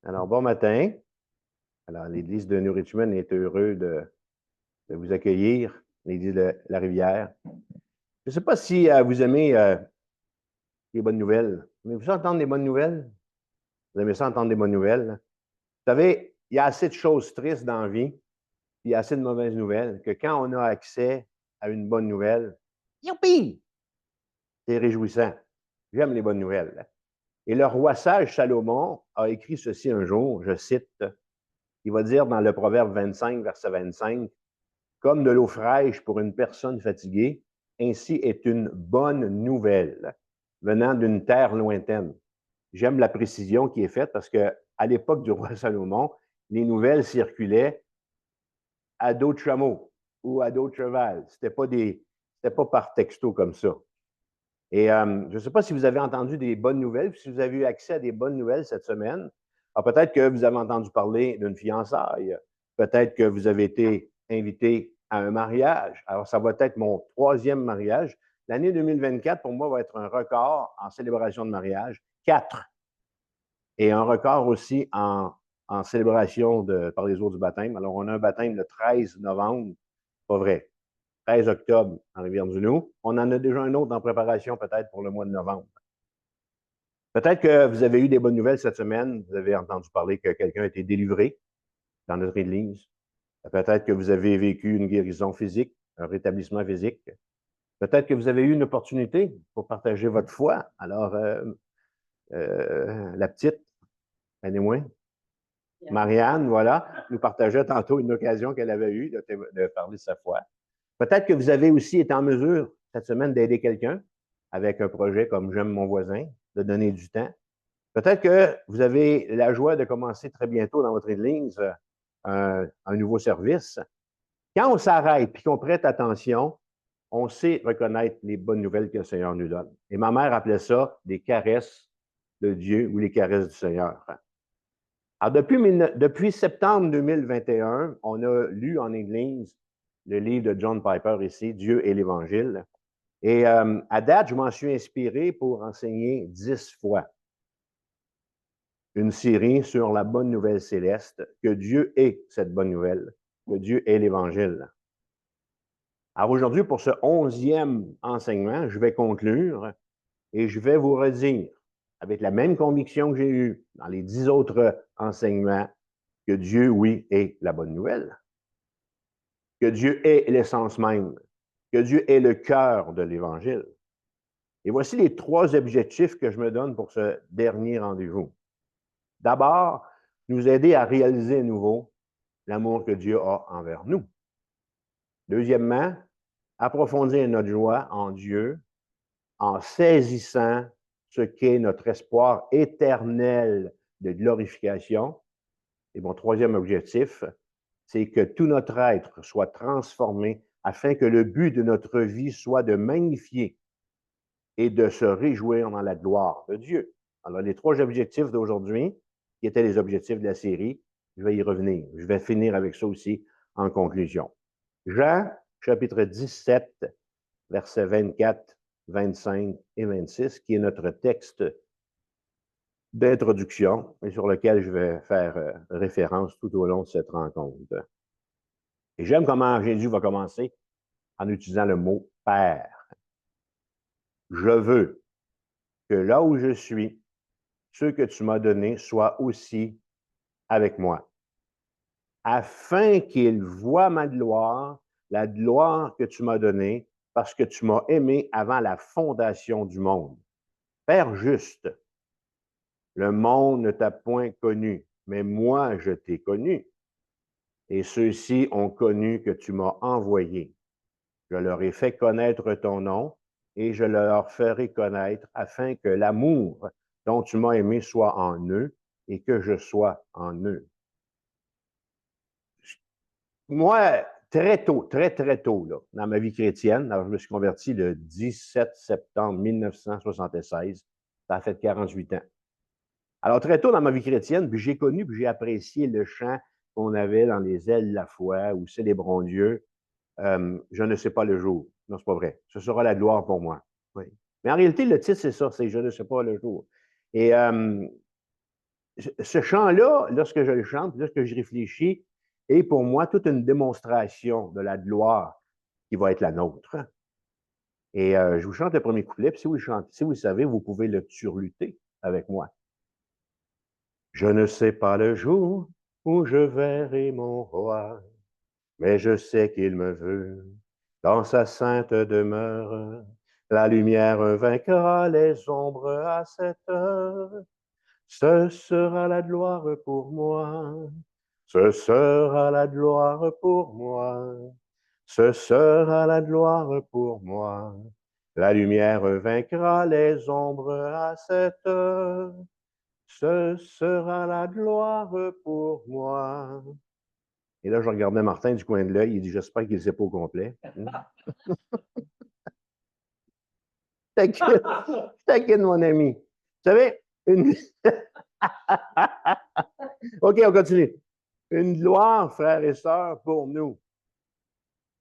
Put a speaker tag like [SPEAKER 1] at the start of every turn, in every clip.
[SPEAKER 1] Alors, bon matin. Alors, l'Église de New Richmond est heureux de vous accueillir, l'Église de la Rivière. Je ne sais pas si vous aimez les bonnes nouvelles. Aimez-vous ça entendre des bonnes nouvelles? Vous aimez ça entendre des bonnes nouvelles? Vous savez, il y a assez de choses tristes dans la vie, puis il y a assez de mauvaises nouvelles, que quand on a accès à une bonne nouvelle, youpi! C'est réjouissant. J'aime les bonnes nouvelles. Et le roi sage Salomon a écrit ceci un jour, je cite, il va dire dans le Proverbe 25, verset 25, comme de l'eau fraîche pour une personne fatiguée, ainsi est une bonne nouvelle venant d'une terre lointaine. J'aime la précision qui est faite parce qu'à l'époque du roi Salomon, les nouvelles circulaient à dos de chameau ou à dos de cheval. C'était pas par texto comme ça. Et je ne sais pas si vous avez entendu des bonnes nouvelles, si vous avez eu accès à des bonnes nouvelles cette semaine. Alors, peut-être que vous avez entendu parler d'une fiançaille. Peut-être que vous avez été invité à un mariage. Alors, ça va être mon troisième mariage. L'année 2024, pour moi, va être un record en célébration de mariage. 4. Et un record aussi en célébration par les jours du baptême. Alors, on a un baptême le 13 novembre. Pas vrai. 13 octobre en Rivière-du-Loup. On en a déjà un autre en préparation peut-être pour le mois de novembre. Peut-être que vous avez eu des bonnes nouvelles cette semaine. Vous avez entendu parler que quelqu'un a été délivré dans notre Église. Peut-être que vous avez vécu une guérison physique, un rétablissement physique. Peut-être que vous avez eu une opportunité pour partager votre foi. Alors, la petite, elle est moins. Marianne, voilà, nous partageait tantôt une occasion qu'elle avait eue de parler de sa foi. Peut-être que vous avez aussi été en mesure cette semaine d'aider quelqu'un avec un projet comme J'aime mon voisin, de donner du temps. Peut-être que vous avez la joie de commencer très bientôt dans votre Église un nouveau service. Quand on s'arrête et qu'on prête attention, on sait reconnaître les bonnes nouvelles que le Seigneur nous donne. Et ma mère appelait ça des caresses de Dieu ou les caresses du Seigneur. Alors, depuis septembre 2021, on a lu en Église le livre de John Piper ici, Dieu et l'Évangile. Et à date, je m'en suis inspiré pour enseigner 10 fois une série sur la bonne nouvelle céleste, que Dieu est cette bonne nouvelle, que Dieu est l'Évangile. Alors aujourd'hui, pour ce 11e enseignement, je vais conclure et je vais vous redire, avec la même conviction que j'ai eue dans les 10 autres enseignements, que Dieu, oui, est la bonne nouvelle, que Dieu est l'essence même, que Dieu est le cœur de l'Évangile. Et voici les 3 objectifs que je me donne pour ce dernier rendez-vous. D'abord, nous aider à réaliser à nouveau l'amour que Dieu a envers nous. Deuxièmement, approfondir notre joie en Dieu en saisissant ce qu'est notre espoir éternel de glorification. Et mon troisième objectif, c'est que tout notre être soit transformé afin que le but de notre vie soit de magnifier et de se réjouir dans la gloire de Dieu. Alors, les 3 objectifs d'aujourd'hui, qui étaient les objectifs de la série, je vais y revenir. Je vais finir avec ça aussi en conclusion. Jean, chapitre 17, versets 24, 25 et 26, qui est notre texte d'introduction et sur lequel je vais faire référence tout au long de cette rencontre. Et j'aime comment Jésus va commencer en utilisant le mot « Père ». Je veux que là où je suis, ceux que tu m'as donnés soient aussi avec moi, afin qu'ils voient ma gloire, la gloire que tu m'as donnée, parce que tu m'as aimé avant la fondation du monde. Père juste, le monde ne t'a point connu, mais moi je t'ai connu. Et ceux-ci ont connu que tu m'as envoyé. Je leur ai fait connaître ton nom et je leur ferai connaître afin que l'amour dont tu m'as aimé soit en eux et que je sois en eux. Moi, très tôt, très tôt, là, dans ma vie chrétienne, alors je me suis converti le 17 septembre 1976, ça a fait 48 ans. Alors, très tôt dans ma vie chrétienne, puis j'ai connu, puis j'ai apprécié le chant qu'on avait dans les ailes de la foi, ou Célébrons Dieu, je ne sais pas le jour. Non, c'est pas vrai. Ce sera la gloire pour moi. Oui. Mais en réalité, le titre, c'est ça, c'est Je ne sais pas le jour. Et ce chant-là, lorsque je le chante, lorsque je réfléchis, est pour moi toute une démonstration de la gloire qui va être la nôtre. Et je vous chante le premier couplet, puis si vous le chantez, si vous le savez, vous pouvez le surluter avec moi. Je ne sais pas le jour où je verrai mon roi, mais je sais qu'il me veut dans sa sainte demeure. La lumière vaincra les ombres à cette heure. Ce sera la gloire pour moi. Ce sera la gloire pour moi. Ce sera la gloire pour moi. La lumière vaincra les ombres à cette heure. Ce sera la gloire pour moi. Et là, je regardais Martin du coin de l'œil. Il dit, j'espère qu'il ne sait pas au complet. Taquine, mon ami. Vous savez, une... OK, on continue. Une gloire, frères et sœurs, pour nous.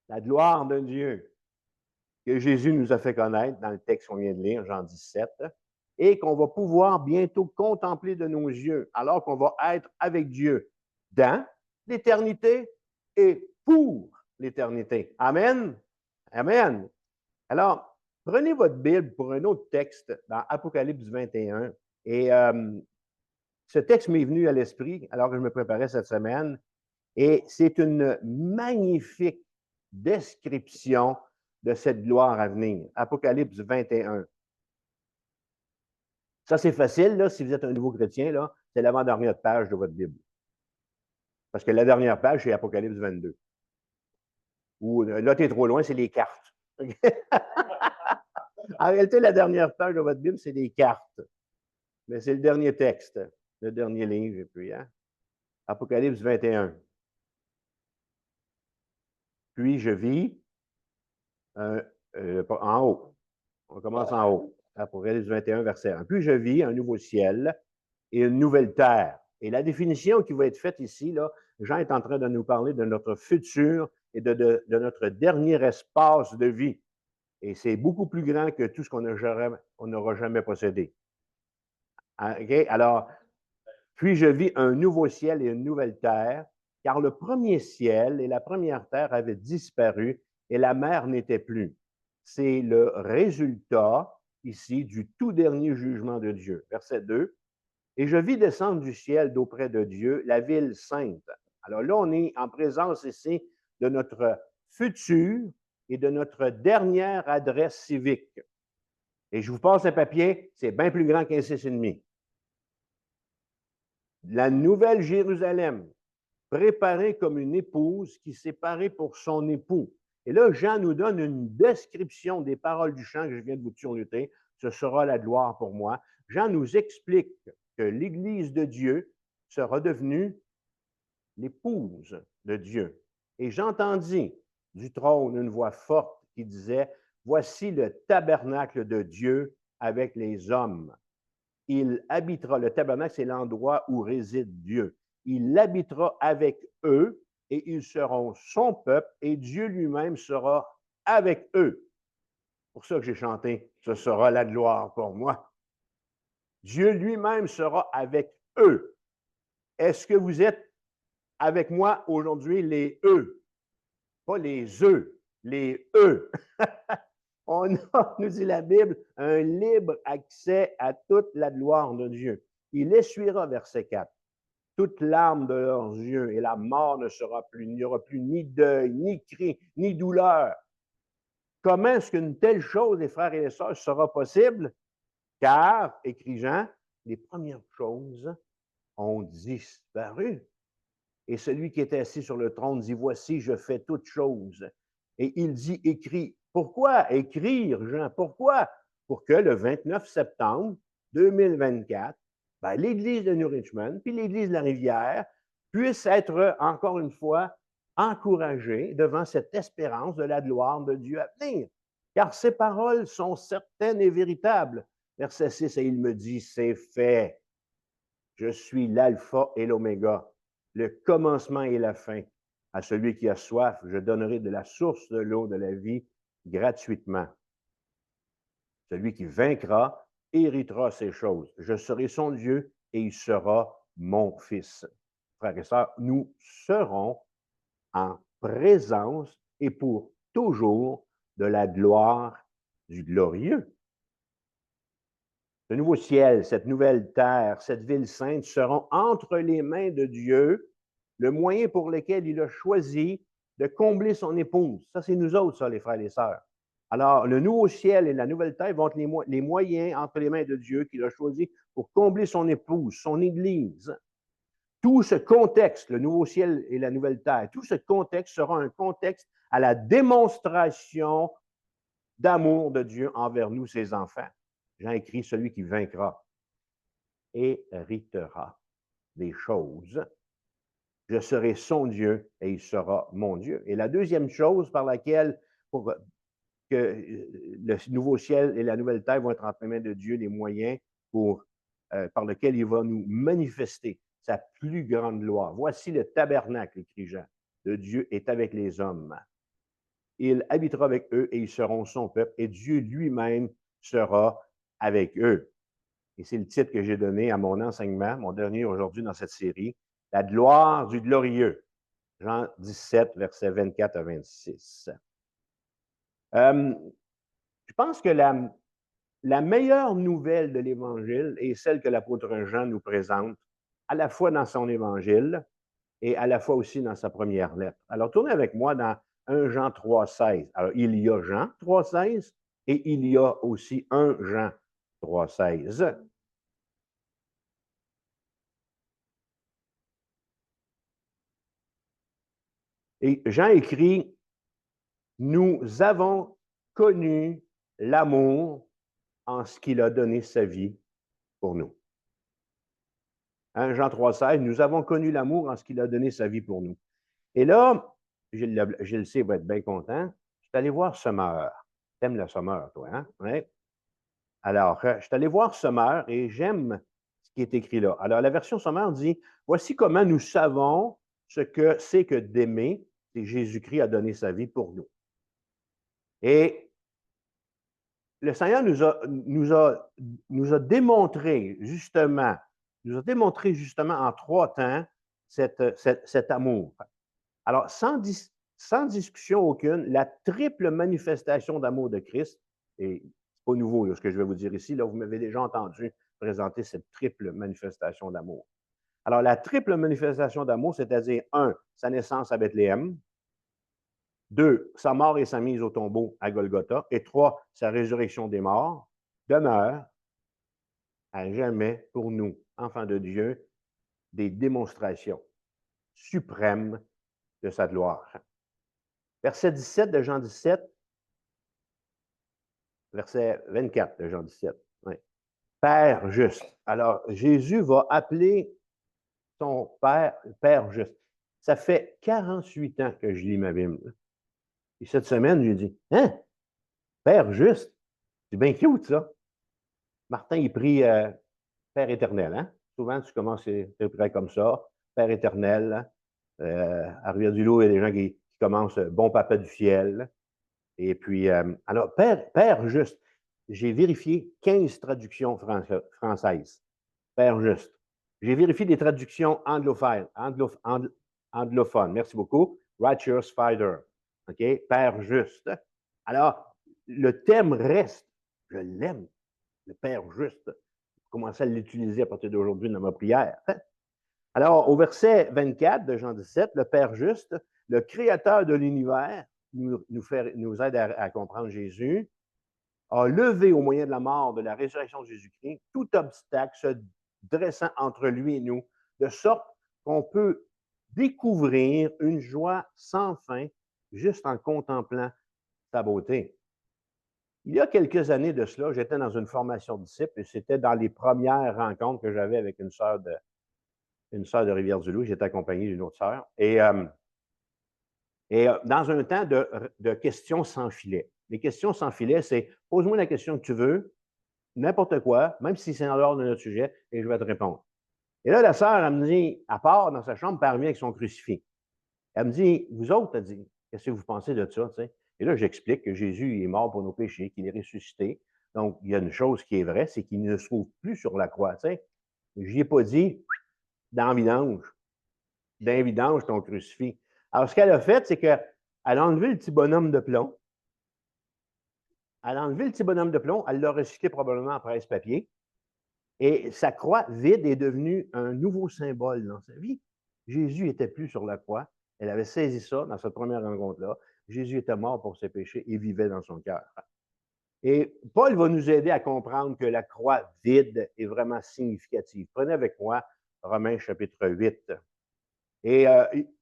[SPEAKER 1] La gloire de Dieu que Jésus nous a fait connaître dans le texte qu'on vient de lire, Jean 17, et qu'on va pouvoir bientôt contempler de nos yeux, alors qu'on va être avec Dieu dans l'éternité et pour l'éternité. Amen. Amen. Alors, prenez votre Bible pour un autre texte dans Apocalypse 21. Et ce texte m'est venu à l'esprit alors que je me préparais cette semaine. Et c'est une magnifique description de cette gloire à venir. Apocalypse 21. Ça, c'est facile, là, si vous êtes un nouveau chrétien, là, c'est l'avant-dernière page de votre Bible. Parce que la dernière page, c'est Apocalypse 22. Ou là, tu es trop loin, c'est les cartes. En réalité, la dernière page de votre Bible, c'est les cartes. Mais c'est le dernier texte, le dernier livre, et puis, hein? Apocalypse 21. Puis je vis en haut. On commence en haut. Apocalypse 21, verset 1. Puis je vis un nouveau ciel et une nouvelle terre. Et la définition qui va être faite ici, là, Jean est en train de nous parler de notre futur et de notre dernier espace de vie. Et c'est beaucoup plus grand que tout ce qu'on n'aura jamais possédé. Okay? Alors, puis je vis un nouveau ciel et une nouvelle terre, car le premier ciel et la première terre avaient disparu et la mer n'était plus. C'est le résultat ici du tout dernier jugement de Dieu. Verset 2. Et je vis descendre du ciel d'auprès de Dieu la ville sainte. Alors là, on est en présence ici de notre futur et de notre dernière adresse civique. Et je vous passe un papier, c'est bien plus grand qu'un 6,5. La nouvelle Jérusalem, préparée comme une épouse qui s'est parée pour son époux. Et là, Jean nous donne une description des paroles du chant que je viens de vous surluter. Ce sera la gloire pour moi. Jean nous explique que l'Église de Dieu sera devenue l'épouse de Dieu. Et j'entendis du trône une voix forte qui disait, voici le tabernacle de Dieu avec les hommes. Il habitera, le tabernacle, c'est l'endroit où réside Dieu. Il habitera avec eux et ils seront son peuple et Dieu lui-même sera avec eux. C'est pour ça que j'ai chanté, ce sera la gloire pour moi. Dieu lui-même sera avec eux. Est-ce que vous êtes avec moi aujourd'hui, les eux? Pas les œufs, les eux. On a, nous dit la Bible, un libre accès à toute la gloire de Dieu. Il essuiera, verset 4, toute larme de leurs yeux et la mort ne sera plus. Il n'y aura plus ni deuil, ni cri, ni douleur. Comment est-ce qu'une telle chose, les frères et les sœurs, sera possible? Car, écrit Jean, les premières choses ont disparu. Et celui qui était assis sur le trône dit, voici, je fais toutes choses. Et il dit, écrit. Pourquoi écrire, Jean? Pourquoi? Pour que le 29 septembre 2024, ben, l'Église de New Richmond, puis l'Église de la Rivière, puissent être, encore une fois, encouragées devant cette espérance de la gloire de Dieu à venir. Car ces paroles sont certaines et véritables. Verset 6, et il me dit, c'est fait. Je suis l'alpha et l'oméga, le commencement et la fin. À celui qui a soif, je donnerai de la source de l'eau de la vie gratuitement. Celui qui vaincra héritera ces choses. Je serai son Dieu et il sera mon fils. Frères et sœurs, nous serons en présence et pour toujours de la gloire du glorieux. Le nouveau ciel, cette nouvelle terre, cette ville sainte seront entre les mains de Dieu, le moyen pour lequel il a choisi de combler son épouse. Ça, c'est nous autres, ça, les frères et les sœurs. Alors, le nouveau ciel et la nouvelle terre vont être les moyens entre les mains de Dieu qu'il a choisi pour combler son épouse, son Église. Tout ce contexte, le nouveau ciel et la nouvelle terre, tout ce contexte sera un contexte à la démonstration d'amour de Dieu envers nous, ses enfants. Jean écrit, celui qui vaincra héritera des choses. Je serai son Dieu et il sera mon Dieu. Et la deuxième chose par laquelle, pour que le nouveau ciel et la nouvelle terre vont être entre les mains de Dieu, les moyens par lesquels il va nous manifester sa plus grande gloire. Voici le tabernacle, écrit Jean, de Dieu est avec les hommes. Il habitera avec eux et ils seront son peuple et Dieu lui-même sera avec eux. Et c'est le titre que j'ai donné à mon enseignement, mon dernier aujourd'hui dans cette série, la gloire du glorieux. Jean 17, versets 24 à 26. Je pense que la meilleure nouvelle de l'Évangile est celle que l'apôtre Jean nous présente, à la fois dans son Évangile et à la fois aussi dans sa première lettre. Alors, tournez avec moi dans 1 Jean 3,16. Alors, il y a Jean 3,16 et il y a aussi 1 Jean 3,16. Et Jean écrit, nous avons connu l'amour en ce qu'il a donné sa vie pour nous. Hein, Jean 3,16, nous avons connu l'amour en ce qu'il a donné sa vie pour nous. Et là, Gilles le sais, va être bien content. Je suis allé voir Sommeur. T'aimes le Sommeur, toi, hein? Ouais. Alors, je suis allé voir Sommeur et j'aime ce qui est écrit là. Alors, la version Sommeur dit, voici comment nous savons ce que c'est que d'aimer, et Jésus-Christ a donné sa vie pour nous. Et le Seigneur nous a démontré justement en 3 temps cet amour. Alors, sans discussion aucune, la triple manifestation d'amour de Christ, et c'est pas nouveau là, ce que je vais vous dire ici, là, vous m'avez déjà entendu présenter cette triple manifestation d'amour. Alors, la triple manifestation d'amour, c'est-à-dire, 1, sa naissance à Bethléem, 2, sa mort et sa mise au tombeau à Golgotha, et 3, sa résurrection des morts, demeure à jamais pour nous, enfants de Dieu, des démonstrations suprêmes de sa gloire. Verset 17 de Jean 17, verset 24 de Jean 17. Oui. Père juste. Alors, Jésus va appeler son Père juste. Ça fait 48 ans que je lis ma Bible. Et cette semaine, j'ai dit, hein? Père juste? C'est bien cute, ça. Martin, il prie Père éternel, hein? Souvent, tu commences à prier comme ça. Père éternel. À Rivière-du-Loup, il y a des gens qui commencent Bon Papa du ciel. Et puis, alors, Père juste. J'ai vérifié 15 traductions françaises. Père juste. J'ai vérifié des traductions anglophones. Merci beaucoup. Righteous Fighter. OK? Père juste. Alors, le thème reste. Je l'aime, le Père juste. Je commence à l'utiliser à partir d'aujourd'hui dans ma prière. Alors, au verset 24 de Jean 17, le Père juste, le Créateur de l'univers, nous aide à comprendre Jésus, a levé au moyen de la mort, de la résurrection de Jésus-Christ, tout obstacle se dressant entre lui et nous, de sorte qu'on peut découvrir une joie sans fin juste en contemplant sa beauté. Il y a quelques années de cela, j'étais dans une formation de disciples et c'était dans les premières rencontres que j'avais avec une sœur de Rivière-du-Loup. J'étais accompagné d'une autre sœur. Et dans un temps de questions sans filet. Les questions sans filet, c'est pose-moi la question que tu veux, n'importe quoi, même si c'est en dehors de notre sujet, et je vais te répondre. Et là, la sœur, elle me dit, à part dans sa chambre, elle revient avec son crucifix. Elle me dit, vous autres, elle dit, qu'est-ce que vous pensez de ça? T'sais? Et là, j'explique que Jésus est mort pour nos péchés, qu'il est ressuscité. Donc, il y a une chose qui est vraie, c'est qu'il ne se trouve plus sur la croix. Je n'y ai pas dit, Dans vidange. D'un vidange, ton crucifix. Alors, ce qu'elle a fait, c'est qu'elle a enlevé le petit bonhomme de plomb. Elle a enlevé le petit bonhomme de plomb, elle l'a recyclé probablement en presse-papier. Et sa croix vide est devenue un nouveau symbole dans sa vie. Jésus n'était plus sur la croix. Elle avait saisi ça dans cette première rencontre-là. Jésus était mort pour ses péchés et vivait dans son cœur. Et Paul va nous aider à comprendre que la croix vide est vraiment significative. Prenez avec moi Romains chapitre 8. Et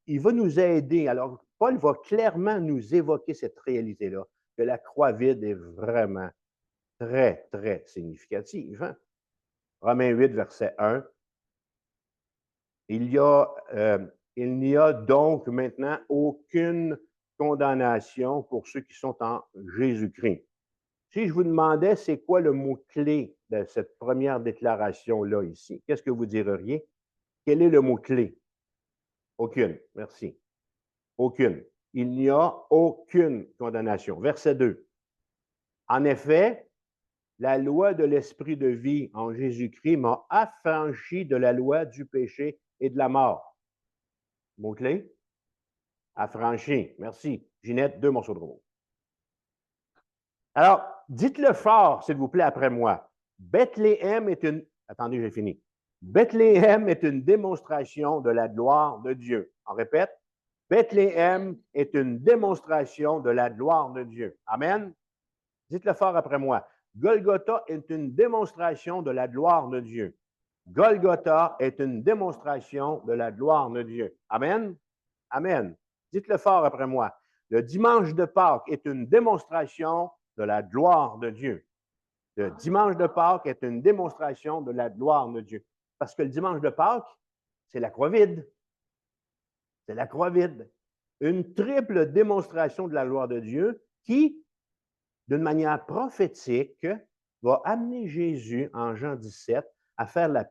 [SPEAKER 1] il va nous aider. Alors, Paul va clairement nous évoquer cette réalité-là, que la croix vide est vraiment très, très significative. Hein? Romains 8, verset 1. Il n'y a donc maintenant aucune condamnation pour ceux qui sont en Jésus-Christ. Si je vous demandais c'est quoi le mot-clé de cette première déclaration-là ici, qu'est-ce que vous diriez? Quel est le mot-clé? Aucune. Merci. Aucune. Il n'y a aucune condamnation. Verset 2. En effet, la loi de l'esprit de vie en Jésus-Christ m'a affranchi de la loi du péché et de la mort. Mot-clé? Affranchi. Merci. Ginette, 2 morceaux de robot. Alors, dites-le fort, s'il vous plaît, après moi. Bethléem est une... Attendez, j'ai fini. Bethléem est une démonstration de la gloire de Dieu. On répète. Bethléem est une démonstration de la gloire de Dieu. Amen. Dites-le fort après moi. Golgotha est une démonstration de la gloire de Dieu. Golgotha est une démonstration de la gloire de Dieu. Amen. Amen. Dites-le fort après moi. Le dimanche de Pâques est une démonstration de la gloire de Dieu. Le dimanche de Pâques est une démonstration de la gloire de Dieu. Parce que le dimanche de Pâques, c'est la croix vide. C'est la croix vide. Une triple démonstration de la gloire de Dieu qui, d'une manière prophétique, va amener Jésus en Jean 17 à faire la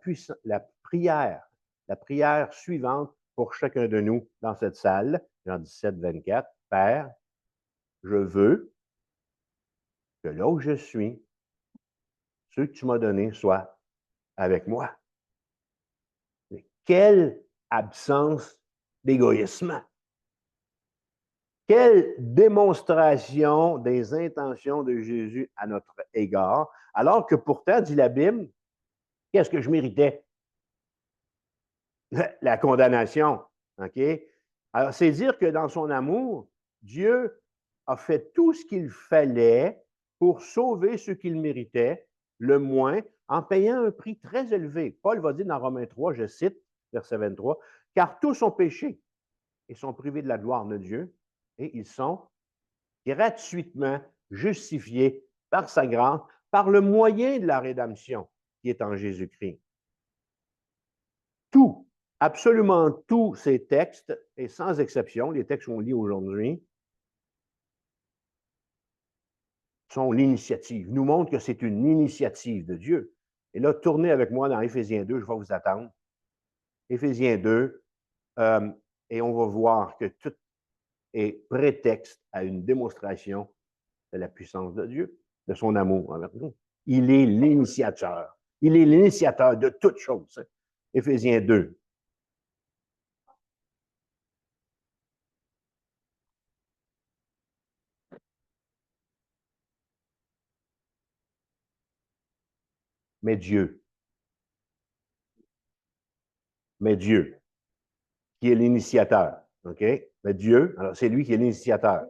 [SPEAKER 1] prière suivante pour chacun de nous dans cette salle, Jean 17, 24. Père, je veux que là où je suis, ceux que tu m'as donnés soient avec moi. Mais quelle absence d'égoïsme! Quelle démonstration des intentions de Jésus à notre égard, alors que pourtant, dit la Bible, qu'est-ce que je méritais? La condamnation. OK? Alors, c'est dire que dans son amour, Dieu a fait tout ce qu'il fallait pour sauver ceux qu'il méritait, le moins, en payant un prix très élevé. Paul va dire dans Romains 3, je cite, verset 23, « Car tous ont péché et sont privés de la gloire de Dieu, et ils sont gratuitement justifiés par sa grâce, par le moyen de la rédemption qui est en Jésus-Christ. » Tout, absolument tous ces textes, et sans exception, les textes qu'on lit aujourd'hui, sont l'initiative, nous montrent que c'est une initiative de Dieu. Et là, tournez avec moi dans Éphésiens 2, je vais vous attendre. Éphésiens 2, et on va voir que tout est prétexte à une démonstration de la puissance de Dieu, de son amour envers nous. Il est l'initiateur. Il est l'initiateur de toutes choses. Éphésiens 2. Mais Dieu, qui est l'initiateur, OK? Mais Dieu, alors c'est lui qui est l'initiateur.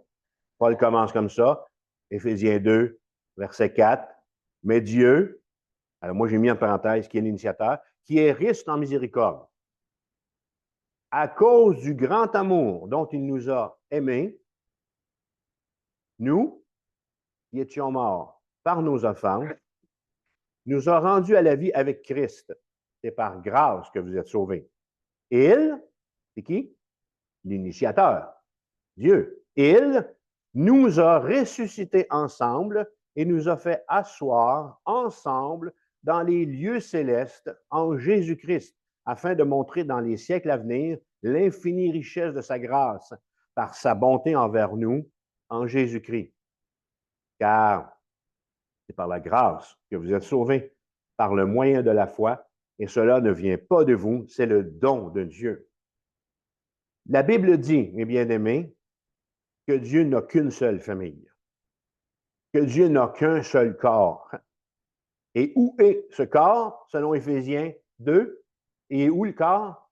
[SPEAKER 1] Paul commence comme ça, Éphésiens 2, verset 4. Mais Dieu, alors moi j'ai mis en parenthèse qui est l'initiateur, qui est riche en miséricorde, à cause du grand amour dont il nous a aimés, nous, qui étions morts par nos offenses, nous a rendus à la vie avec Christ. C'est par grâce que vous êtes sauvés. Il, c'est qui? L'initiateur, Dieu. Il nous a ressuscités ensemble et nous a fait asseoir ensemble dans les lieux célestes en Jésus-Christ, afin de montrer dans les siècles à venir l'infinie richesse de sa grâce par sa bonté envers nous en Jésus-Christ. Car c'est par la grâce que vous êtes sauvés, par le moyen de la foi, et cela ne vient pas de vous, c'est le don de Dieu. La Bible dit, mes bien-aimés, que Dieu n'a qu'une seule famille, que Dieu n'a qu'un seul corps. Et où est ce corps, selon Éphésiens 2? Et où le corps?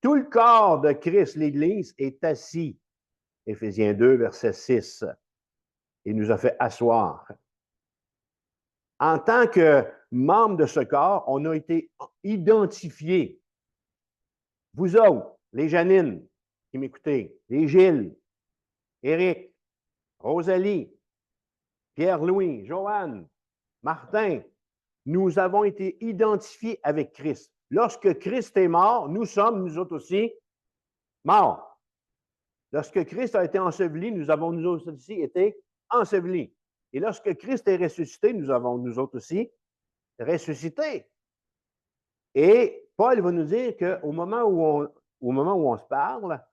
[SPEAKER 1] Tout le corps de Christ, l'Église, est assis. Éphésiens 2, verset 6. Il nous a fait asseoir. En tant que membre de ce corps, on a été identifiés. Vous autres, les Janine qui m'écoutez, les Gilles, Éric, Rosalie, Pierre-Louis, Joanne, Martin, nous avons été identifiés avec Christ. Lorsque Christ est mort, nous sommes, nous autres aussi, morts. Lorsque Christ a été enseveli, nous avons, nous autres aussi, été ensevelis. Et lorsque Christ est ressuscité, nous avons, nous autres aussi, ressuscité. Et Paul va nous dire qu'au moment où on se parle,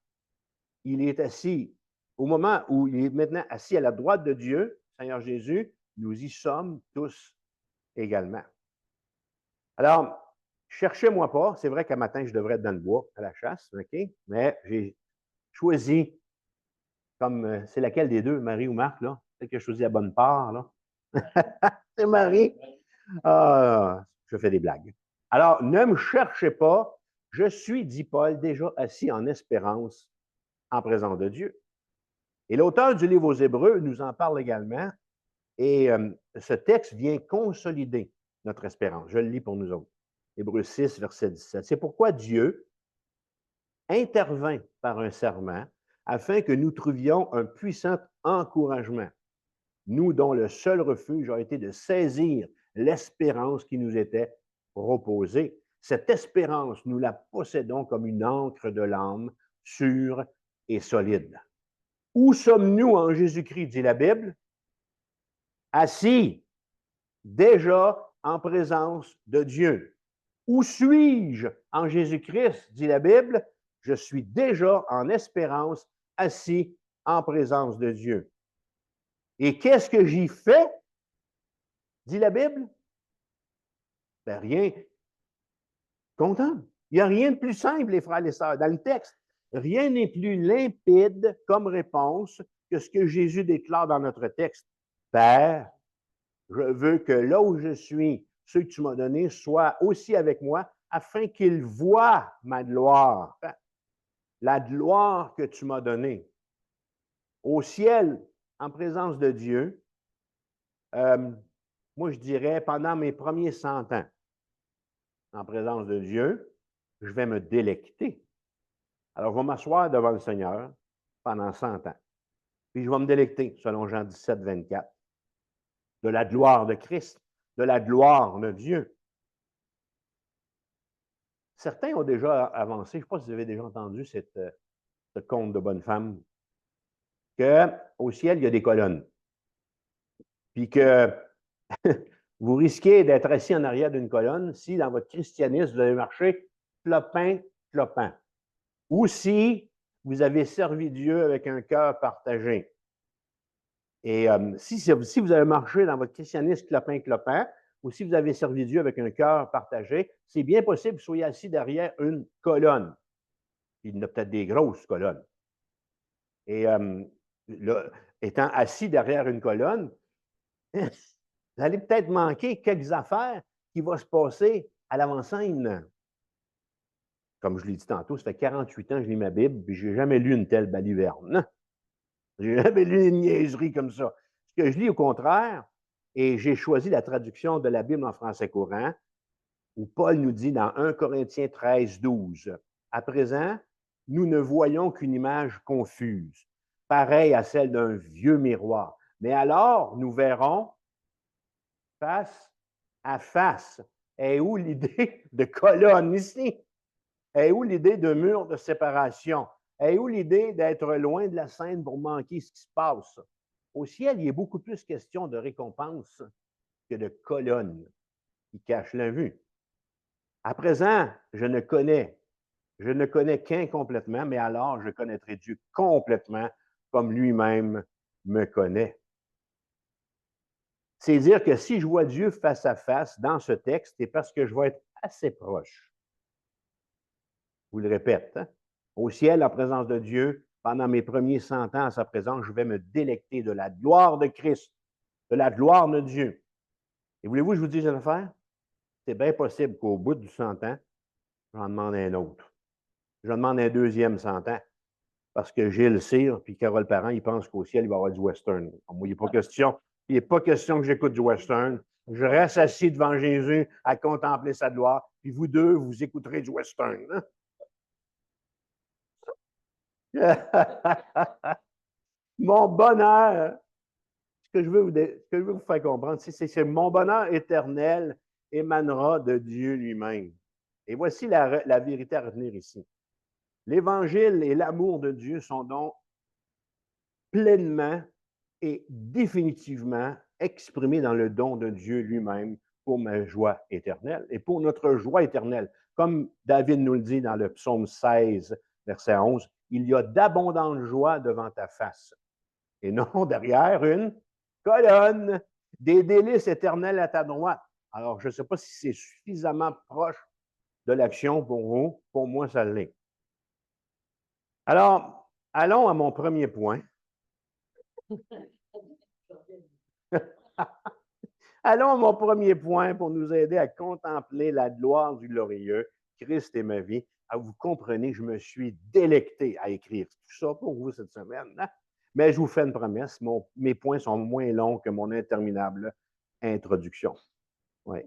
[SPEAKER 1] il est assis. Au moment où il est maintenant assis à la droite de Dieu, Seigneur Jésus, nous y sommes tous également. Alors, cherchez-moi pas. C'est vrai qu'à matin, je devrais être dans le bois, à la chasse, OK? Mais j'ai choisi, comme c'est laquelle des deux, Marie ou Marc, là? Peut-être que j'ai choisi la bonne part, là. C'est Marie. Ah, je fais des blagues. Alors, ne me cherchez pas. Je suis, dit Paul, déjà assis en espérance en présence de Dieu. Et l'auteur du livre aux Hébreux nous en parle également. Et ce texte vient consolider notre espérance. Je le lis pour nous autres. Hébreux 6, verset 17. C'est pourquoi Dieu intervint par un serment afin que nous trouvions un puissant encouragement, nous dont le seul refuge a été de saisir l'espérance qui nous était proposée. Cette espérance, nous la possédons comme une encre de l'âme, sûre et solide. Où sommes-nous en Jésus-Christ, dit la Bible? Assis, déjà en présence de Dieu. Où suis-je en Jésus-Christ, dit la Bible? Je suis déjà en espérance, assis en présence de Dieu. Et qu'est-ce que j'y fais, dit la Bible? Ben rien. Content. Il n'y a rien de plus simple, les frères et les sœurs, dans le texte. Rien n'est plus limpide comme réponse que ce que Jésus déclare dans notre texte. Père, je veux que là où je suis, ceux que tu m'as donnés soient aussi avec moi, afin qu'ils voient ma gloire, la gloire que tu m'as donnée. Au ciel, en présence de Dieu, moi je dirais pendant mes premiers 100 ans, en présence de Dieu, je vais me délecter. Alors, je vais m'asseoir devant le Seigneur pendant 100 ans. Puis je vais me délecter, selon Jean 17, 24, de la gloire de Christ, de la gloire de Dieu. Certains ont déjà avancé, je ne sais pas si vous avez déjà entendu ce conte de bonne femme, qu'au ciel, il y a des colonnes. Puis que vous risquez d'être assis en arrière d'une colonne si, dans votre christianisme, vous avez marché clopin, clopin. Ou si vous avez servi Dieu avec un cœur partagé. Et si vous avez marché dans votre christianisme clopin, clopin, ou si vous avez servi Dieu avec un cœur partagé, c'est bien possible que vous soyez assis derrière une colonne. Il y en a peut-être des grosses colonnes. Et là, étant assis derrière une colonne, vous allez peut-être manquer quelques affaires qui vont se passer à l'avant-scène. Comme je l'ai dit tantôt, ça fait 48 ans que je lis ma Bible, puis je n'ai jamais lu une telle baliverne. Je n'ai jamais lu une niaiserie comme ça. Ce que je lis, au contraire, et j'ai choisi la traduction de la Bible en français courant, où Paul nous dit dans 1 Corinthiens 13, 12, « À présent, nous ne voyons qu'une image confuse, pareille à celle d'un vieux miroir. Mais alors, nous verrons face à face. » Et où l'idée de colonne ici? Et où l'idée de mur de séparation? Et où l'idée d'être loin de la scène pour manquer ce qui se passe? Au ciel, il y a beaucoup plus question de récompense que de colonnes qui cachent la vue. À présent, je ne connais qu'incomplètement, mais alors je connaîtrai Dieu complètement comme lui-même me connaît. C'est dire que si je vois Dieu face à face dans ce texte, c'est parce que je vais être assez proche. Je vous le répète, hein? Au ciel, en présence de Dieu, pendant mes premiers 100 ans à sa présence, je vais me délecter de la gloire de Christ, de la gloire de Dieu. Et voulez-vous que je vous dise une affaire? C'est bien possible qu'au bout du 100 ans, j'en demande un autre. Je demande un deuxième 100 ans. Parce que Gilles Cyr puis Carole Parent, ils pensent qu'au ciel, il va y avoir du western. Moi, il n'est pas question. Il n'est pas question que j'écoute du western. Je reste assis devant Jésus à contempler sa gloire. Puis vous deux, vous écouterez du western. Hein? Mon bonheur, ce que je veux vous faire comprendre, c'est que mon bonheur éternel émanera de Dieu lui-même. Et voici la vérité à retenir ici. L'Évangile et l'amour de Dieu sont donc pleinement et définitivement exprimés dans le don de Dieu lui-même pour ma joie éternelle et pour notre joie éternelle. Comme David nous le dit dans le psaume 16, verset 11, il y a d'abondantes joies devant ta face et non derrière une colonne, des délices éternelles à ta droite. Alors, je ne sais pas si c'est suffisamment proche de l'action pour vous. Pour moi, ça l'est. Alors, allons à mon premier point. Allons à mon premier point pour nous aider à contempler la gloire du glorieux. Christ est ma vie. Ah, vous comprenez, je me suis délecté à écrire tout ça pour vous cette semaine. Hein? Mais je vous fais une promesse, mes points sont moins longs que mon interminable introduction. Oui.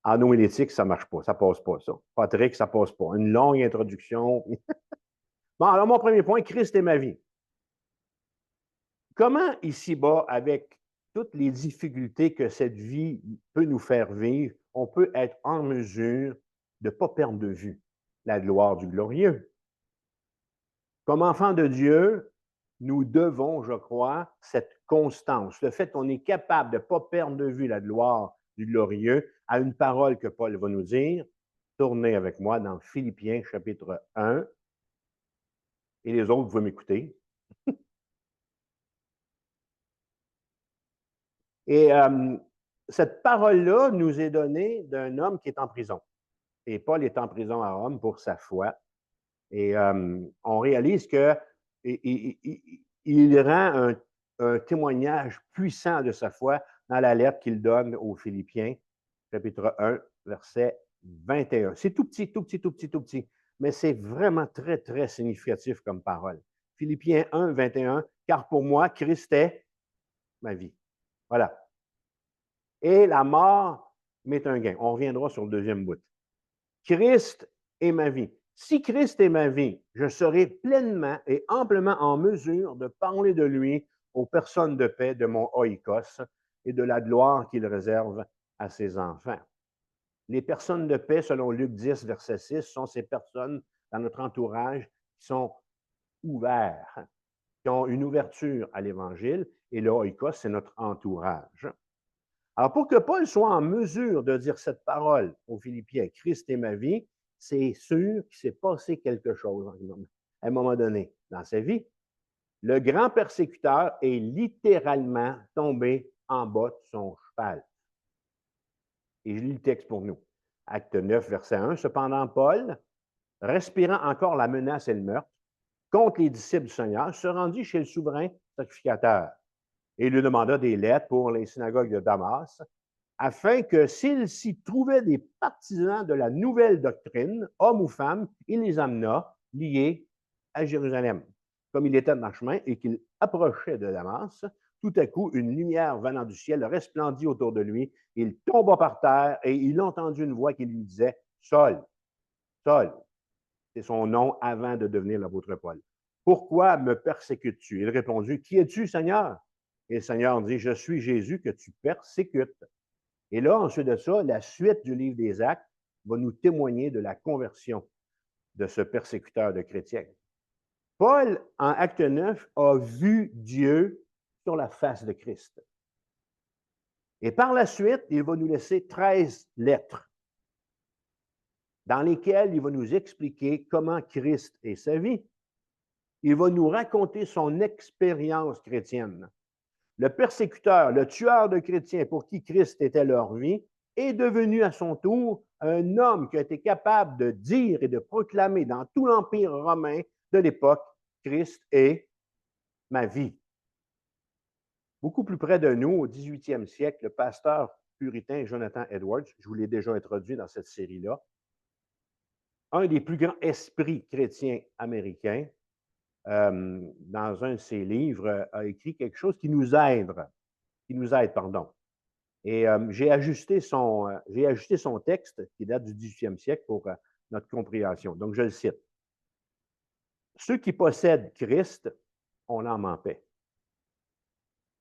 [SPEAKER 1] En homilétique, ça ne marche pas, ça ne passe pas, ça. Patrick, ça ne passe pas. Une longue introduction. Bon, alors mon premier point, Christ est ma vie. Comment ici-bas, avec toutes les difficultés que cette vie peut nous faire vivre, on peut être en mesure de ne pas perdre de vue la gloire du glorieux? Comme enfants de Dieu, nous devons, je crois, cette constance, le fait qu'on est capable de ne pas perdre de vue la gloire du glorieux, à une parole que Paul va nous dire. Tournez avec moi dans Philippiens chapitre 1. Et les autres, vous pouvez m'écouter. Et cette parole-là nous est donnée d'un homme qui est en prison. Et Paul est en prison à Rome pour sa foi. Et on réalise qu'il rend un témoignage puissant de sa foi dans la lettre qu'il donne aux Philippiens, chapitre 1, verset 21. C'est tout petit, tout petit, tout petit, tout petit. Mais c'est vraiment très, très significatif comme parole. Philippiens 1, 21, car pour moi, Christ est ma vie. Voilà. Et la mort m'est un gain. On reviendra sur le deuxième bout. Christ est ma vie. Si Christ est ma vie, je serai pleinement et amplement en mesure de parler de lui aux personnes de paix de mon oikos et de la gloire qu'il réserve à ses enfants. Les personnes de paix, selon Luc 10, verset 6, sont ces personnes dans notre entourage qui sont ouverts, qui ont une ouverture à l'Évangile, et le oikos, c'est notre entourage. Alors, pour que Paul soit en mesure de dire cette parole aux Philippiens, Christ est ma vie, c'est sûr qu'il s'est passé quelque chose à un moment donné dans sa vie. Le grand persécuteur est littéralement tombé en bas de son cheval. Et je lis le texte pour nous. Acte 9, verset 1. Cependant, Paul, respirant encore la menace et le meurtre contre les disciples du Seigneur, se rendit chez le souverain sacrificateur et lui demanda des lettres pour les synagogues de Damas, afin que s'il s'y trouvait des partisans de la nouvelle doctrine, hommes ou femmes, il les amena liés à Jérusalem. Comme il était dans le chemin et qu'il approchait de Damas, tout à coup, une lumière venant du ciel resplendit autour de lui. Il tomba par terre et il entendit une voix qui lui disait « Saul, Saul », c'est son nom avant de devenir l'apôtre Paul. « Pourquoi me persécutes-tu? » Il répondit « Qui es-tu, Seigneur? » Et le Seigneur dit « Je suis Jésus que tu persécutes. » Et là, ensuite de ça, la suite du livre des Actes va nous témoigner de la conversion de ce persécuteur de chrétiens. Paul, en Acte 9, a vu Dieu sur la face de Christ. Et par la suite, il va nous laisser 13 lettres dans lesquelles il va nous expliquer comment Christ est sa vie. Il va nous raconter son expérience chrétienne. Le persécuteur, le tueur de chrétiens pour qui Christ était leur vie, est devenu à son tour un homme qui a été capable de dire et de proclamer dans tout l'Empire romain de l'époque, Christ est ma vie. Beaucoup plus près de nous, au 18e siècle, le pasteur puritain Jonathan Edwards, je vous l'ai déjà introduit dans cette série-là, un des plus grands esprits chrétiens américains, dans un de ses livres, a écrit quelque chose qui nous aide, pardon. Et j'ai ajusté son texte, qui date du 18e siècle, pour notre compréhension. Donc, je le cite. Ceux qui possèdent Christ ont l'âme en paix.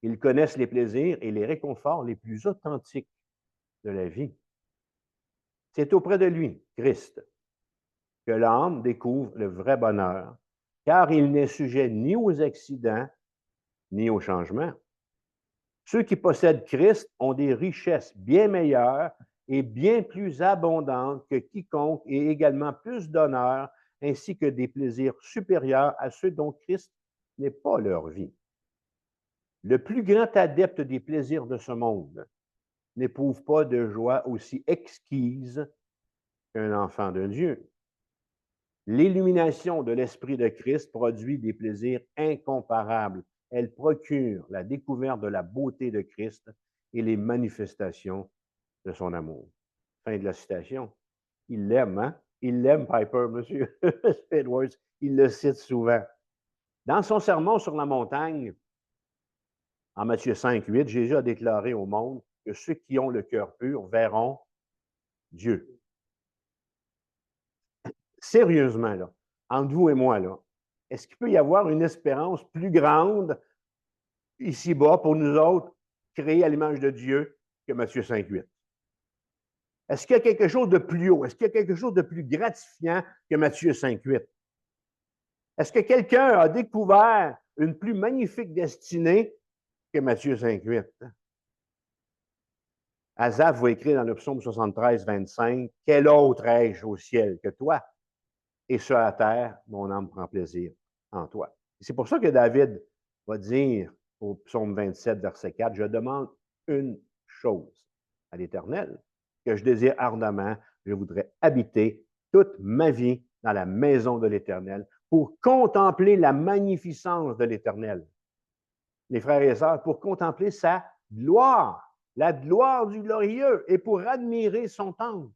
[SPEAKER 1] Ils connaissent les plaisirs et les réconforts les plus authentiques de la vie. C'est auprès de lui, Christ, que l'âme découvre le vrai bonheur, car il n'est sujet ni aux accidents, ni aux changements. Ceux qui possèdent Christ ont des richesses bien meilleures et bien plus abondantes que quiconque et également plus d'honneur, ainsi que des plaisirs supérieurs à ceux dont Christ n'est pas leur vie. Le plus grand adepte des plaisirs de ce monde n'éprouve pas de joie aussi exquise qu'un enfant de Dieu. L'illumination de l'Esprit de Christ produit des plaisirs incomparables. Elle procure la découverte de la beauté de Christ et les manifestations de son amour. Fin de la citation. Il l'aime, hein? Il l'aime, Piper, M. Edwards. Il le cite souvent. Dans son sermon sur la montagne, en Matthieu 5, 8, Jésus a déclaré au monde que ceux qui ont le cœur pur verront Dieu. Sérieusement, là, entre vous et moi, là, est-ce qu'il peut y avoir une espérance plus grande ici-bas pour nous autres, créés à l'image de Dieu, que Matthieu 5, 8? Est-ce qu'il y a quelque chose de plus haut? Est-ce qu'il y a quelque chose de plus gratifiant que Matthieu 5, 8? Est-ce que quelqu'un a découvert une plus magnifique destinée que Matthieu 5, 8? Asaph va écrire dans le psaume 73, 25, « Quel autre ai-je au ciel que toi? Et sur la terre, mon âme prend plaisir en toi. » C'est pour ça que David va dire au psaume 27, verset 4, « Je demande une chose à l'Éternel, que je désire ardemment, je voudrais habiter toute ma vie dans la maison de l'Éternel pour contempler la magnificence de l'Éternel. » Les frères et sœurs, pour contempler sa gloire, la gloire du glorieux, et pour admirer son temple.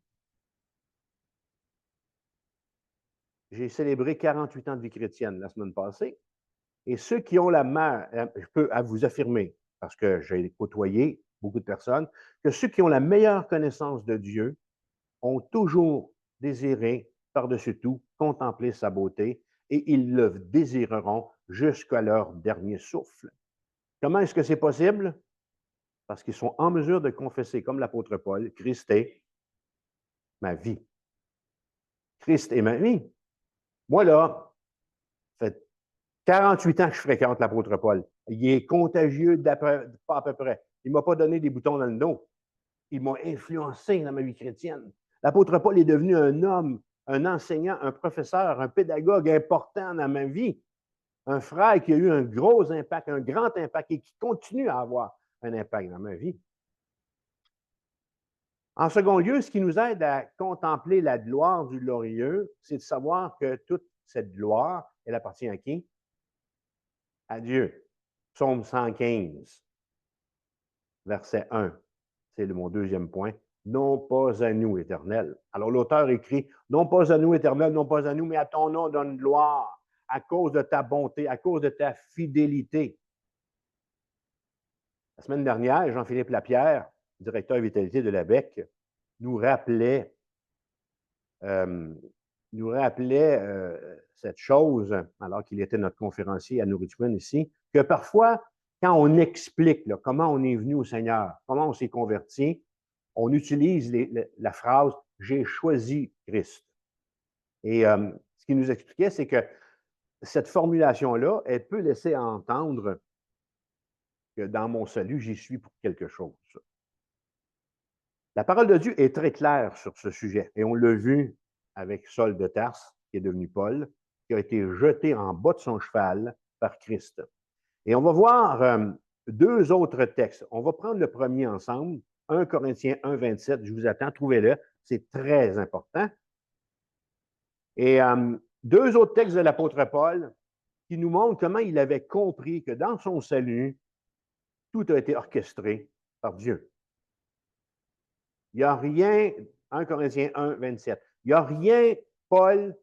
[SPEAKER 1] J'ai célébré 48 ans de vie chrétienne la semaine passée, et ceux qui ont je peux vous affirmer, parce que j'ai côtoyé beaucoup de personnes, que ceux qui ont la meilleure connaissance de Dieu ont toujours désiré, par-dessus tout, contempler sa beauté, et ils le désireront jusqu'à leur dernier souffle. Comment est-ce que c'est possible? Parce qu'ils sont en mesure de confesser, comme l'apôtre Paul, « Christ est ma vie. » Christ est ma vie. Moi, là, ça fait 48 ans que je fréquente l'apôtre Paul. Il est contagieux pas à peu près. Il ne m'a pas donné des boutons dans le dos. Il m'a influencé dans ma vie chrétienne. L'apôtre Paul est devenu un homme, un enseignant, un professeur, un pédagogue important dans ma vie. Un frère qui a eu un gros impact, un grand impact et qui continue à avoir un impact dans ma vie. En second lieu, ce qui nous aide à contempler la gloire du glorieux, c'est de savoir que toute cette gloire, elle appartient à qui? À Dieu. Psaume 115, verset 1. C'est mon deuxième point. Non pas à nous, Éternel. Alors l'auteur écrit, non pas à nous, Éternel, non pas à nous, mais à ton nom donne gloire, à cause de ta bonté, à cause de ta fidélité. La semaine dernière, Jean-Philippe Lapierre, directeur vitalité de l'ABEC, nous rappelait cette chose, alors qu'il était notre conférencier à New Richmond ici, que parfois, quand on explique là, comment on est venu au Seigneur, comment on s'est converti, on utilise la phrase « j'ai choisi Christ ». Et ce qu'il nous expliquait, c'est que cette formulation-là, elle peut laisser entendre que dans mon salut, j'y suis pour quelque chose. La parole de Dieu est très claire sur ce sujet, et on l'a vu avec Saul de Tarse, qui est devenu Paul, qui a été jeté en bas de son cheval par Christ. Et on va voir deux autres textes. On va prendre le premier ensemble, 1 Corinthiens 1, 27. Je vous attends, trouvez-le. C'est très important. Et deux autres textes de l'apôtre Paul qui nous montrent comment il avait compris que dans son salut, tout a été orchestré par Dieu. Il n'y a rien, 1 Corinthiens 1, 27, il n'y a rien, Paul,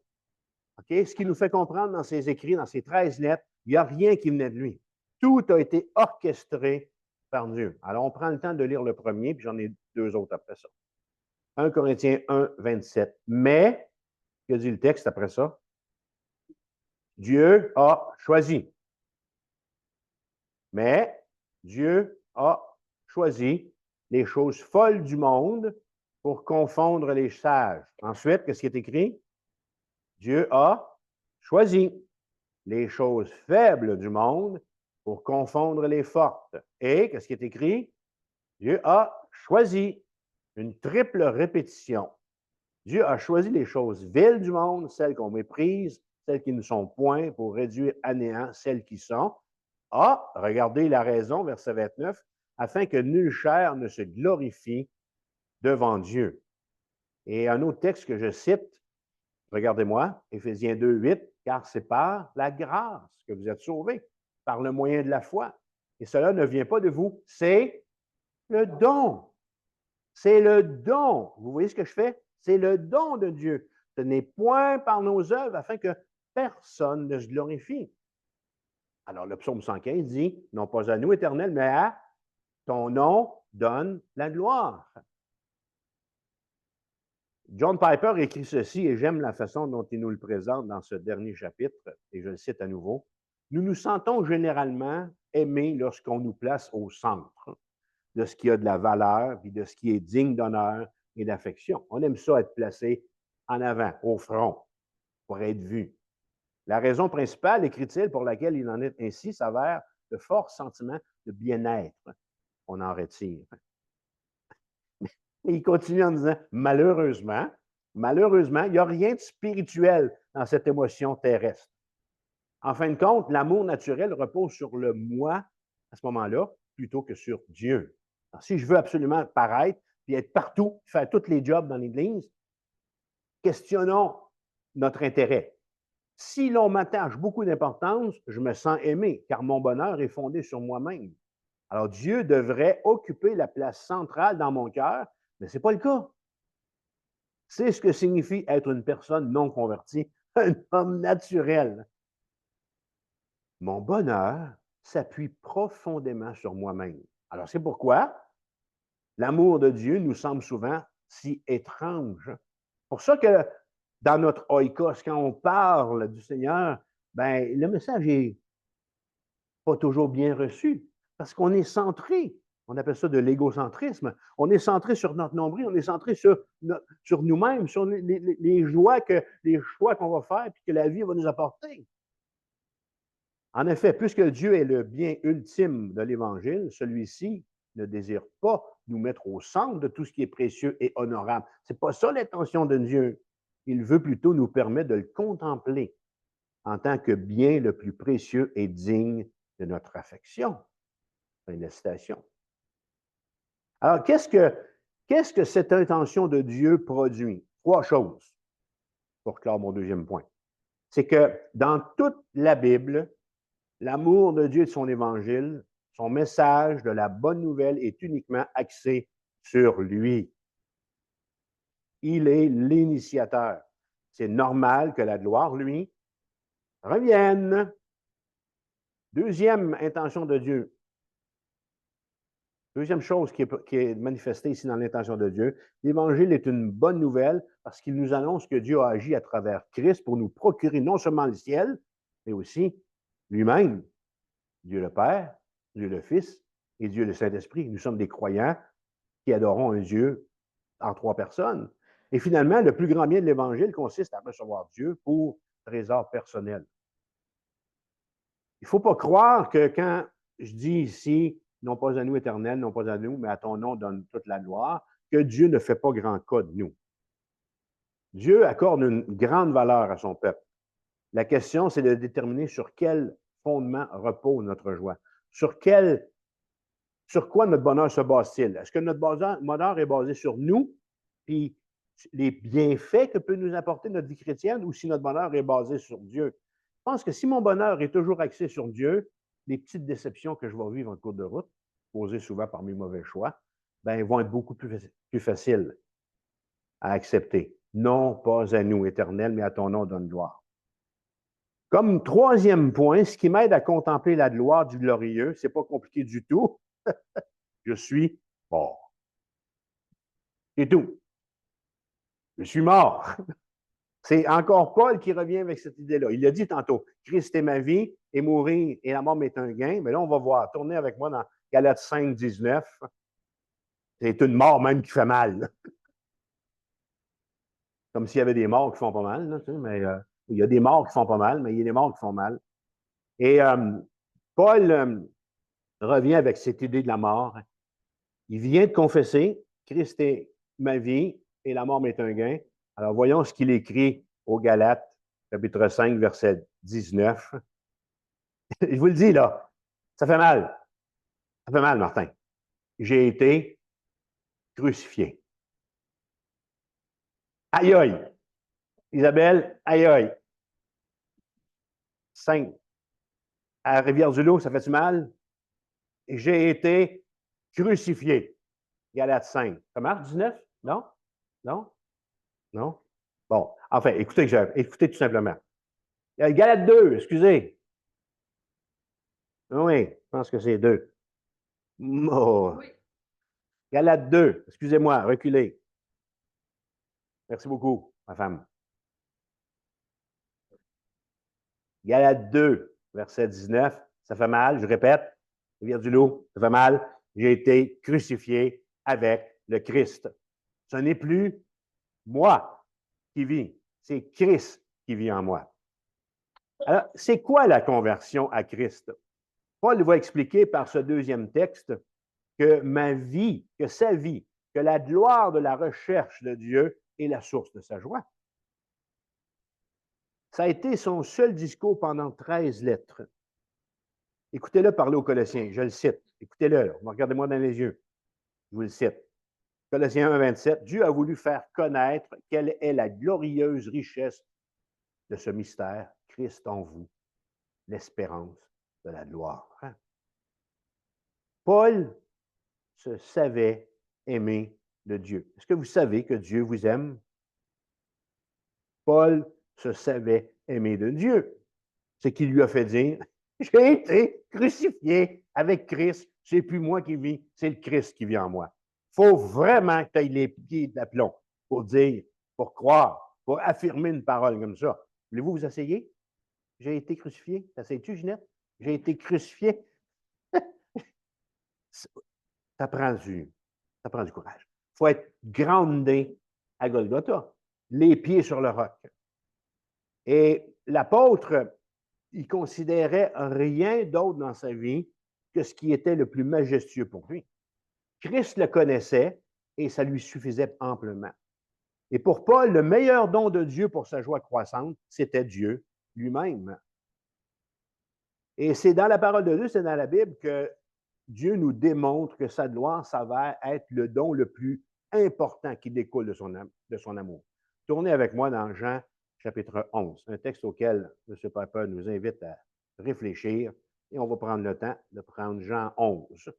[SPEAKER 1] ce qui nous fait comprendre dans ses écrits, dans ses 13 lettres, il n'y a rien qui venait de lui. Tout a été orchestré par Dieu. Alors, on prend le temps de lire le premier, puis j'en ai deux autres après ça. 1 Corinthiens 1, 27. Mais, que dit le texte après ça? Dieu a choisi. Mais Dieu a choisi les choses folles du monde pour confondre les sages. Ensuite, qu'est-ce qui est écrit? Dieu a choisi les choses faibles du monde pour confondre les fortes. Et qu'est-ce qui est écrit? Dieu a choisi une triple répétition. Dieu a choisi les choses viles du monde, celles qu'on méprise, celles qui ne sont point, pour réduire à néant celles qui sont. Ah, regardez la raison, verset 29, afin que nulle chair ne se glorifie devant Dieu. Et un autre texte que je cite, regardez-moi, Éphésiens 2, 8, car c'est par la grâce que vous êtes sauvés, par le moyen de la foi. Et cela ne vient pas de vous, c'est le don. C'est le don. Vous voyez ce que je fais? C'est le don de Dieu. Ce n'est point par nos œuvres afin que personne ne se glorifie. Alors, le psaume 115 dit, non pas à nous, Éternel, mais à ton nom donne la gloire. John Piper écrit ceci, et j'aime la façon dont il nous le présente dans ce dernier chapitre, et je le cite à nouveau. Nous nous sentons généralement aimés lorsqu'on nous place au centre de ce qui a de la valeur, puis de ce qui est digne d'honneur et d'affection. On aime ça être placé en avant, au front, pour être vu. La raison principale, écrit-il, pour laquelle il en est ainsi, s'avère de forts sentiments de bien-être. On en retire. Et il continue en disant, malheureusement, il n'y a rien de spirituel dans cette émotion terrestre. En fin de compte, l'amour naturel repose sur le moi à ce moment-là, plutôt que sur Dieu. Alors, si je veux absolument paraître, puis être partout, faire tous les jobs dans l'Église, questionnons notre intérêt. Si l'on m'attache beaucoup d'importance, je me sens aimé, car mon bonheur est fondé sur moi-même. Alors, Dieu devrait occuper la place centrale dans mon cœur, mais ce n'est pas le cas. C'est ce que signifie être une personne non convertie, un homme naturel. Mon bonheur s'appuie profondément sur moi-même. Alors, c'est pourquoi l'amour de Dieu nous semble souvent si étrange. C'est pour ça que dans notre oikos, quand on parle du Seigneur, ben, le message n'est pas toujours bien reçu parce qu'on est centré. On appelle ça de l'égocentrisme. On est centré sur notre nombril, on est centré sur nous-mêmes, sur les joies, les choix qu'on va faire et que la vie va nous apporter. En effet, puisque Dieu est le bien ultime de l'Évangile, celui-ci ne désire pas nous mettre au centre de tout ce qui est précieux et honorable. Ce n'est pas ça l'intention de Dieu. Il veut plutôt nous permettre de le contempler en tant que bien le plus précieux et digne de notre affection. Fin de la citation. Alors, qu'est-ce que cette intention de Dieu produit? Trois choses, pour clore mon deuxième point. C'est que dans toute la Bible, l'amour de Dieu et de son Évangile, son message de la bonne nouvelle est uniquement axé sur lui. Il est l'initiateur. C'est normal que la gloire, lui, revienne. Deuxième intention de Dieu. Deuxième chose qui est manifestée ici dans l'intention de Dieu, l'Évangile est une bonne nouvelle parce qu'il nous annonce que Dieu a agi à travers Christ pour nous procurer non seulement le ciel, mais aussi lui-même, Dieu le Père, Dieu le Fils et Dieu le Saint-Esprit. Nous sommes des croyants qui adorons un Dieu en trois personnes. Et finalement, le plus grand bien de l'Évangile consiste à recevoir Dieu pour trésor personnel. Il ne faut pas croire que quand je dis ici, non pas à nous éternel, non pas à nous, mais à ton nom donne toute la gloire, que Dieu ne fait pas grand cas de nous. Dieu accorde une grande valeur à son peuple. La question, c'est de déterminer sur quel fondement repose notre joie, sur quelle sur quoi notre bonheur se base-t-il? Est-ce que notre bonheur est basé sur nous, puis les bienfaits que peut nous apporter notre vie chrétienne, ou si notre bonheur est basé sur Dieu? Je pense que si mon bonheur est toujours axé sur Dieu, les petites déceptions que je vais vivre en cours de route, causées souvent par mes mauvais choix, ben, vont être beaucoup plus faciles à accepter. Non pas à nous, Éternel, mais à ton nom donne gloire. Comme troisième point, ce qui m'aide à contempler la gloire du glorieux, c'est pas compliqué du tout. Je suis mort. C'est tout. Je suis mort. C'est encore Paul qui revient avec cette idée-là. Il l'a dit tantôt, Christ est ma vie et mourir et la mort m'est un gain. Mais là, on va voir, tournez avec moi dans Galates 5, 19. C'est une mort même qui fait mal. Comme s'il y avait des morts qui font pas mal. Là, tu sais, mais il y a des morts qui font pas mal, mais il y a des morts qui font mal. Et Paul revient avec cette idée de la mort. Il vient de confesser, Christ est ma vie et la mort m'est un gain. Alors voyons ce qu'il écrit aux Galates, chapitre 5, verset 19. Je vous le dis là, ça fait mal. Ça fait mal, Martin. J'ai été crucifié. Aïe aïe. Isabelle, aïe aïe. 5. À Rivière-du-Loup, ça fait-tu mal? J'ai été crucifié. Galates 5. Ça marche, 19? Non? Non? Non? Bon, enfin, écoutez tout simplement. Galates 2, excusez. Oui, je pense que c'est 2. Oh. Oui. Galates 2, excusez-moi, reculez. Merci beaucoup, ma femme. Galates 2, verset 19, ça fait mal, je répète, Rivière-du-Loup, ça fait mal, j'ai été crucifié avec le Christ. Ce n'est plus moi qui vis, c'est Christ qui vit en moi. Alors, c'est quoi la conversion à Christ? Paul va expliquer par ce deuxième texte que ma vie, que sa vie, que la gloire de la recherche de Dieu est la source de sa joie. Ça a été son seul discours pendant 13 lettres. Écoutez-le parler aux Colossiens, je le cite. Écoutez-le, regardez-moi dans les yeux. Je vous le cite. Colossiens 1, 27, Dieu a voulu faire connaître quelle est la glorieuse richesse de ce mystère, Christ en vous, l'espérance de la gloire. Hein? Paul se savait aimer de Dieu. Est-ce que vous savez que Dieu vous aime? Paul se savait aimer de Dieu. Ce qui lui a fait dire, j'ai été crucifié avec Christ, c'est plus moi qui vis, c'est le Christ qui vit en moi. Il faut vraiment que tu aies les pieds d'aplomb pour dire, pour croire, pour affirmer une parole comme ça. Voulez-vous vous essayer? J'ai été crucifié. T'essayes-tu, Ginette? J'ai été crucifié. Ça prend du courage. Il faut être groundé à Golgotha, les pieds sur le roc. Et l'apôtre, il considérait rien d'autre dans sa vie que ce qui était le plus majestueux pour lui. Christ le connaissait et ça lui suffisait amplement. Et pour Paul, le meilleur don de Dieu pour sa joie croissante, c'était Dieu lui-même. Et c'est dans la parole de Dieu, c'est dans la Bible que Dieu nous démontre que sa gloire s'avère être le don le plus important qui découle de son amour. Tournez avec moi dans Jean chapitre 11, un texte auquel M. Piper nous invite à réfléchir et on va prendre le temps de prendre Jean 11.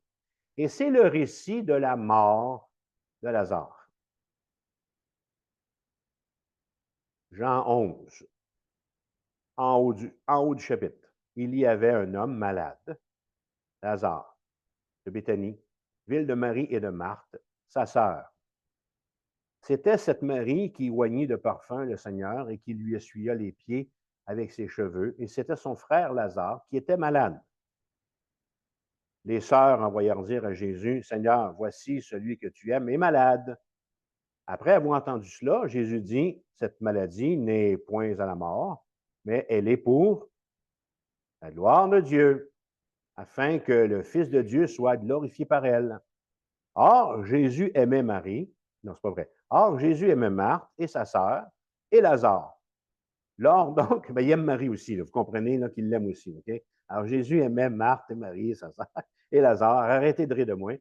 [SPEAKER 1] Et c'est le récit de la mort de Lazare. Jean 11, en haut du chapitre. Il y avait un homme malade, Lazare, de Béthanie, ville de Marie et de Marthe, sa sœur. C'était cette Marie qui oignit de parfum le Seigneur et qui lui essuya les pieds avec ses cheveux, et c'était son frère Lazare qui était malade. Les sœurs envoyèrent dire à Jésus, Seigneur, voici celui que tu aimes est malade. Après avoir entendu cela, Jésus dit, cette maladie n'est point à la mort, mais elle est pour la gloire de Dieu, afin que le Fils de Dieu soit glorifié par elle. Or, Jésus aimait Marie. Non, c'est pas vrai. Or, Jésus aimait Marthe et sa sœur et Lazare. Lors, donc, ben, il aime Marie aussi, là, vous comprenez qu'il l'aime aussi. Okay? Alors, Jésus aimait Marthe et Marie et sa sœur et Lazare, arrêtez de rire de moi.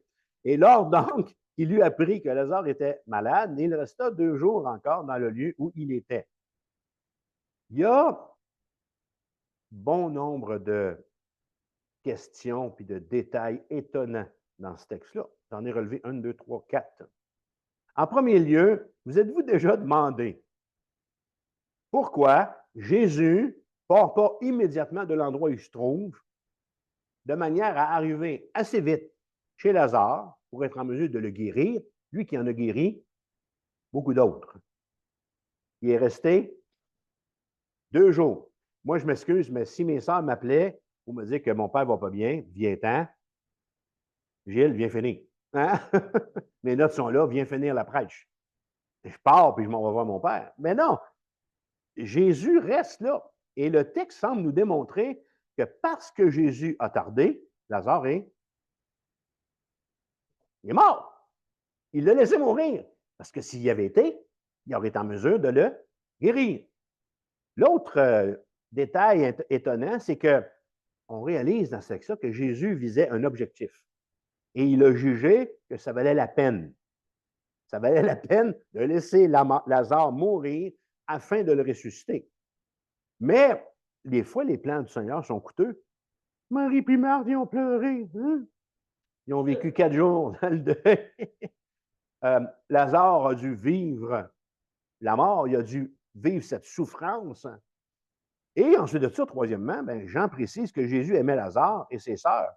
[SPEAKER 1] Et lors donc, il lui apprit que Lazare était malade, il resta 2 jours encore dans le lieu où il était. Il y a bon nombre de questions puis de détails étonnants dans ce texte-là. J'en ai relevé 1, 2, 3, 4. En premier lieu, vous êtes-vous déjà demandé pourquoi Jésus ne part pas immédiatement de l'endroit où il se trouve, de manière à arriver assez vite chez Lazare pour être en mesure de le guérir, lui qui en a guéri beaucoup d'autres. Il est resté 2 jours. Moi, je m'excuse, mais si mes sœurs m'appelaient pour me dire que mon père ne va pas bien, viens-t'en. Gilles, viens finir. Hein? Mes notes sont là, viens finir la prêche. Je pars puis je m'en vais voir mon père. Mais non, Jésus reste là. Et le texte semble nous démontrer que parce que Jésus a tardé, Lazare il est mort. Il l'a laissé mourir. Parce que s'il y avait été, il aurait été en mesure de le guérir. L'autre détail étonnant, c'est qu'on réalise dans ce texte-là que Jésus visait un objectif. Et il a jugé que ça valait la peine. Ça valait la peine de laisser Lazare mourir afin de le ressusciter. Mais, des fois, les plans du Seigneur sont coûteux. Marie et Marthe, ils ont pleuré. Hein? Ils ont vécu 4 jours dans le deuil. Lazare a dû vivre la mort, il a dû vivre cette souffrance. Et ensuite de ça, troisièmement, Jean précise que Jésus aimait Lazare et ses sœurs.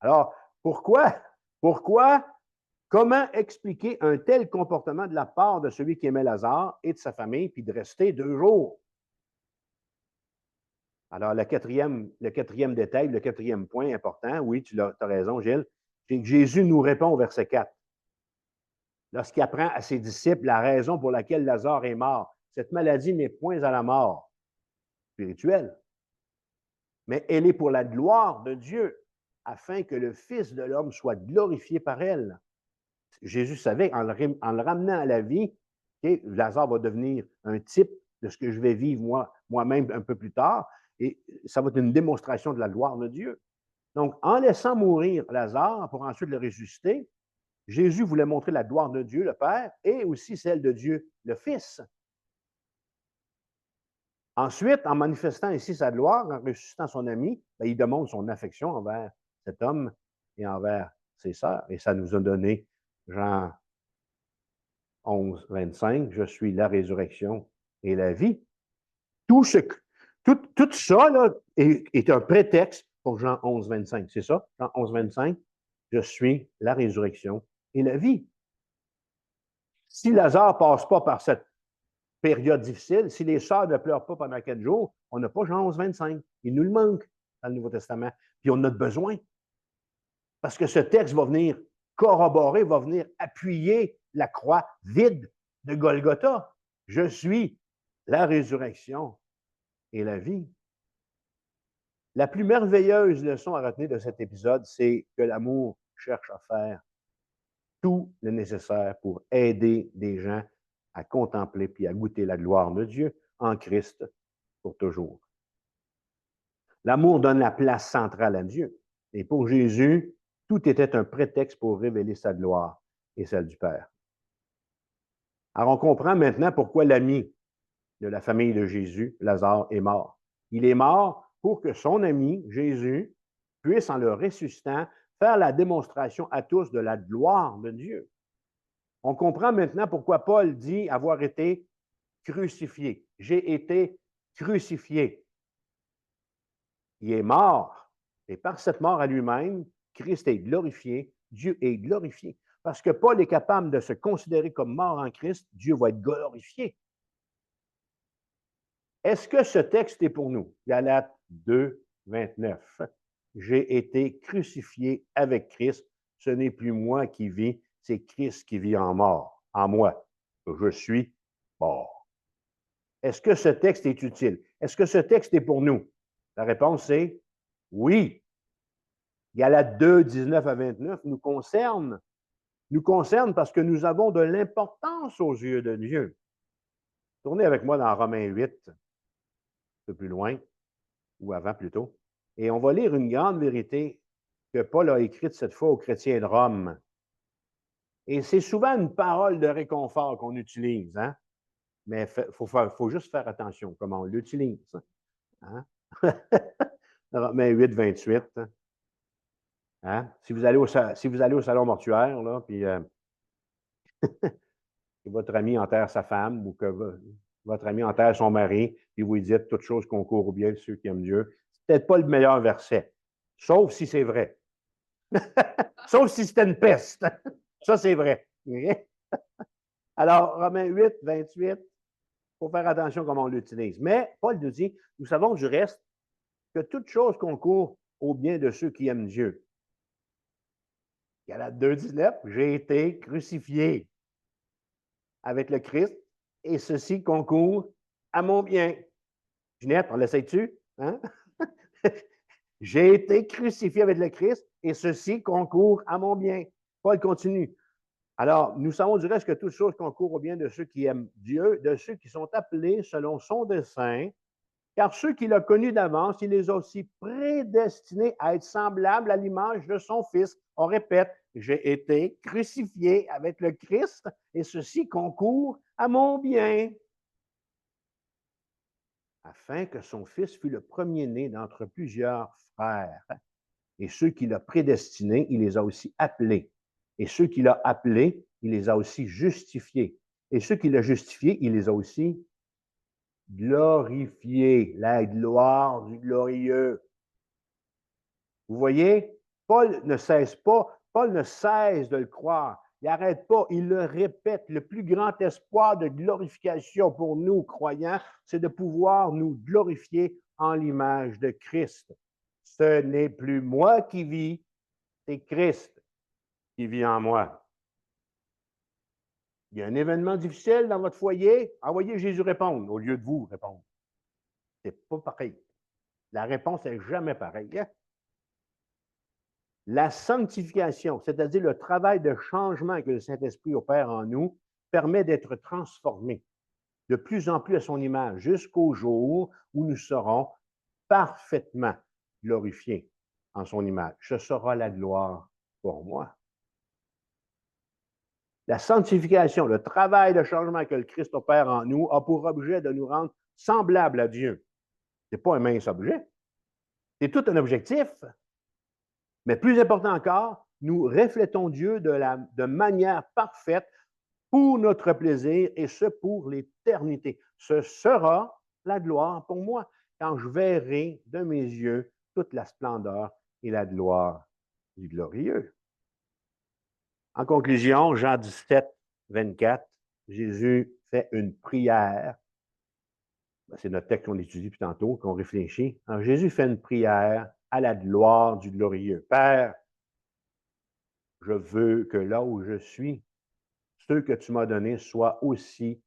[SPEAKER 1] Alors, pourquoi? Comment expliquer un tel comportement de la part de celui qui aimait Lazare et de sa famille, puis de rester 2 jours? Alors, le quatrième détail, le quatrième point important, oui, tu as raison, Gilles, c'est que Jésus nous répond au verset 4. Lorsqu'il apprend à ses disciples la raison pour laquelle Lazare est mort. Cette maladie n'est point à la mort spirituelle, mais elle est pour la gloire de Dieu, afin que le Fils de l'homme soit glorifié par elle. Jésus savait, en le ramenant à la vie, Lazare va devenir un type de ce que je vais vivre moi-même un peu plus tard, et ça va être une démonstration de la gloire de Dieu. Donc, en laissant mourir Lazare pour ensuite le ressusciter, Jésus voulait montrer la gloire de Dieu, le Père, et aussi celle de Dieu, le Fils. Ensuite, en manifestant ici sa gloire, en ressuscitant son ami, il démontre son affection envers cet homme et envers ses sœurs. Et ça nous a donné Jean 11, 25, je suis la résurrection et la vie. Tout ça là, est un prétexte pour Jean 11, 25. C'est ça? Jean 11, 25, je suis la résurrection et la vie. Si Lazare ne passe pas par cette période difficile, si les sœurs ne pleurent pas pendant 4 jours, on n'a pas Jean 11, 25. Il nous le manque dans le Nouveau Testament. Puis on a besoin. Parce que ce texte va venir corroborer, va venir appuyer la croix vide de Golgotha. Je suis la résurrection et la vie. La plus merveilleuse leçon à retenir de cet épisode, c'est que l'amour cherche à faire tout le nécessaire pour aider des gens à contempler puis à goûter la gloire de Dieu en Christ pour toujours. L'amour donne la place centrale à Dieu. Et pour Jésus, tout était un prétexte pour révéler sa gloire et celle du Père. Alors, on comprend maintenant pourquoi l'ami de la famille de Jésus, Lazare, est mort. Il est mort pour que son ami, Jésus, puisse, en le ressuscitant, faire la démonstration à tous de la gloire de Dieu. On comprend maintenant pourquoi Paul dit avoir été crucifié. J'ai été crucifié. Il est mort. Et par cette mort à lui-même, Christ est glorifié, Dieu est glorifié. Parce que Paul est capable de se considérer comme mort en Christ, Dieu va être glorifié. Est-ce que ce texte est pour nous? Galates 2, 29. J'ai été crucifié avec Christ. Ce n'est plus moi qui vis, c'est Christ qui vit en moi. Je suis mort. Est-ce que ce texte est utile? Est-ce que ce texte est pour nous? La réponse est oui. Galates 2, 19 à 29 nous concerne parce que nous avons de l'importance aux yeux de Dieu. Tournez avec moi dans Romains 8, un peu plus loin, ou avant plutôt, et on va lire une grande vérité que Paul a écrite cette fois aux chrétiens de Rome. Et c'est souvent une parole de réconfort qu'on utilise, hein? Mais il faut juste faire attention comment on l'utilise. Hein? Romains 8, 28. Hein? Si vous allez au salon mortuaire, là, puis que votre ami enterre sa femme ou que votre ami enterre son mari, puis vous lui dites toutes choses concourent au bien de ceux qui aiment Dieu, c'est peut-être pas le meilleur verset. Sauf si c'est vrai. Sauf si c'était une peste. Ça, c'est vrai. Alors, Romains 8, 28, il faut faire attention à comment on l'utilise. Mais Paul nous dit, nous savons du reste que toute chose concourt au bien de ceux qui aiment Dieu. Galates 2, 19, j'ai été crucifié avec le Christ et ceci concourt à mon bien. Ginette, on l'essaye-tu? Hein? J'ai été crucifié avec le Christ et ceci concourt à mon bien. Paul continue. Alors, nous savons du reste que toute chose concourt au bien de ceux qui aiment Dieu, de ceux qui sont appelés selon son dessein, car ceux qu'il a connus d'avance, il les a aussi prédestinés à être semblables à l'image de son Fils. On répète, j'ai été crucifié avec le Christ et ceci concourt à mon bien, afin que son Fils fût le premier-né d'entre plusieurs frères. Et ceux qu'il a prédestinés, il les a aussi appelés. Et ceux qu'il a appelés, il les a aussi justifiés. Et ceux qu'il a justifiés, il les a aussi glorifiés. La gloire du glorieux. Vous voyez, Paul ne cesse de le croire. Il n'arrête pas, il le répète. Le plus grand espoir de glorification pour nous, croyants, c'est de pouvoir nous glorifier en l'image de Christ. Ce n'est plus moi qui vis, c'est Christ qui vit en moi. Il y a un événement difficile dans votre foyer, envoyez Jésus répondre au lieu de vous répondre. C'est pas pareil. La réponse n'est jamais pareille. Hein? La sanctification, c'est-à-dire le travail de changement que le Saint-Esprit opère en nous, permet d'être transformés de plus en plus à son image jusqu'au jour où nous serons parfaitement glorifiés en son image. Ce sera la gloire pour moi. La sanctification, le travail de changement que le Christ opère en nous, a pour objet de nous rendre semblables à Dieu. Ce n'est pas un mince objet. C'est tout un objectif. Mais plus important encore, nous reflétons Dieu de manière parfaite pour notre plaisir et ce pour l'éternité. Ce sera la gloire pour moi quand je verrai de mes yeux toute la splendeur et la gloire du glorieux. En conclusion, Jean 17, 24, Jésus fait une prière. C'est notre texte qu'on étudie depuis tantôt, qu'on réfléchit. Alors, Jésus fait une prière à la gloire du glorieux. Père, je veux que là où je suis, ceux que tu m'as donnés soient aussi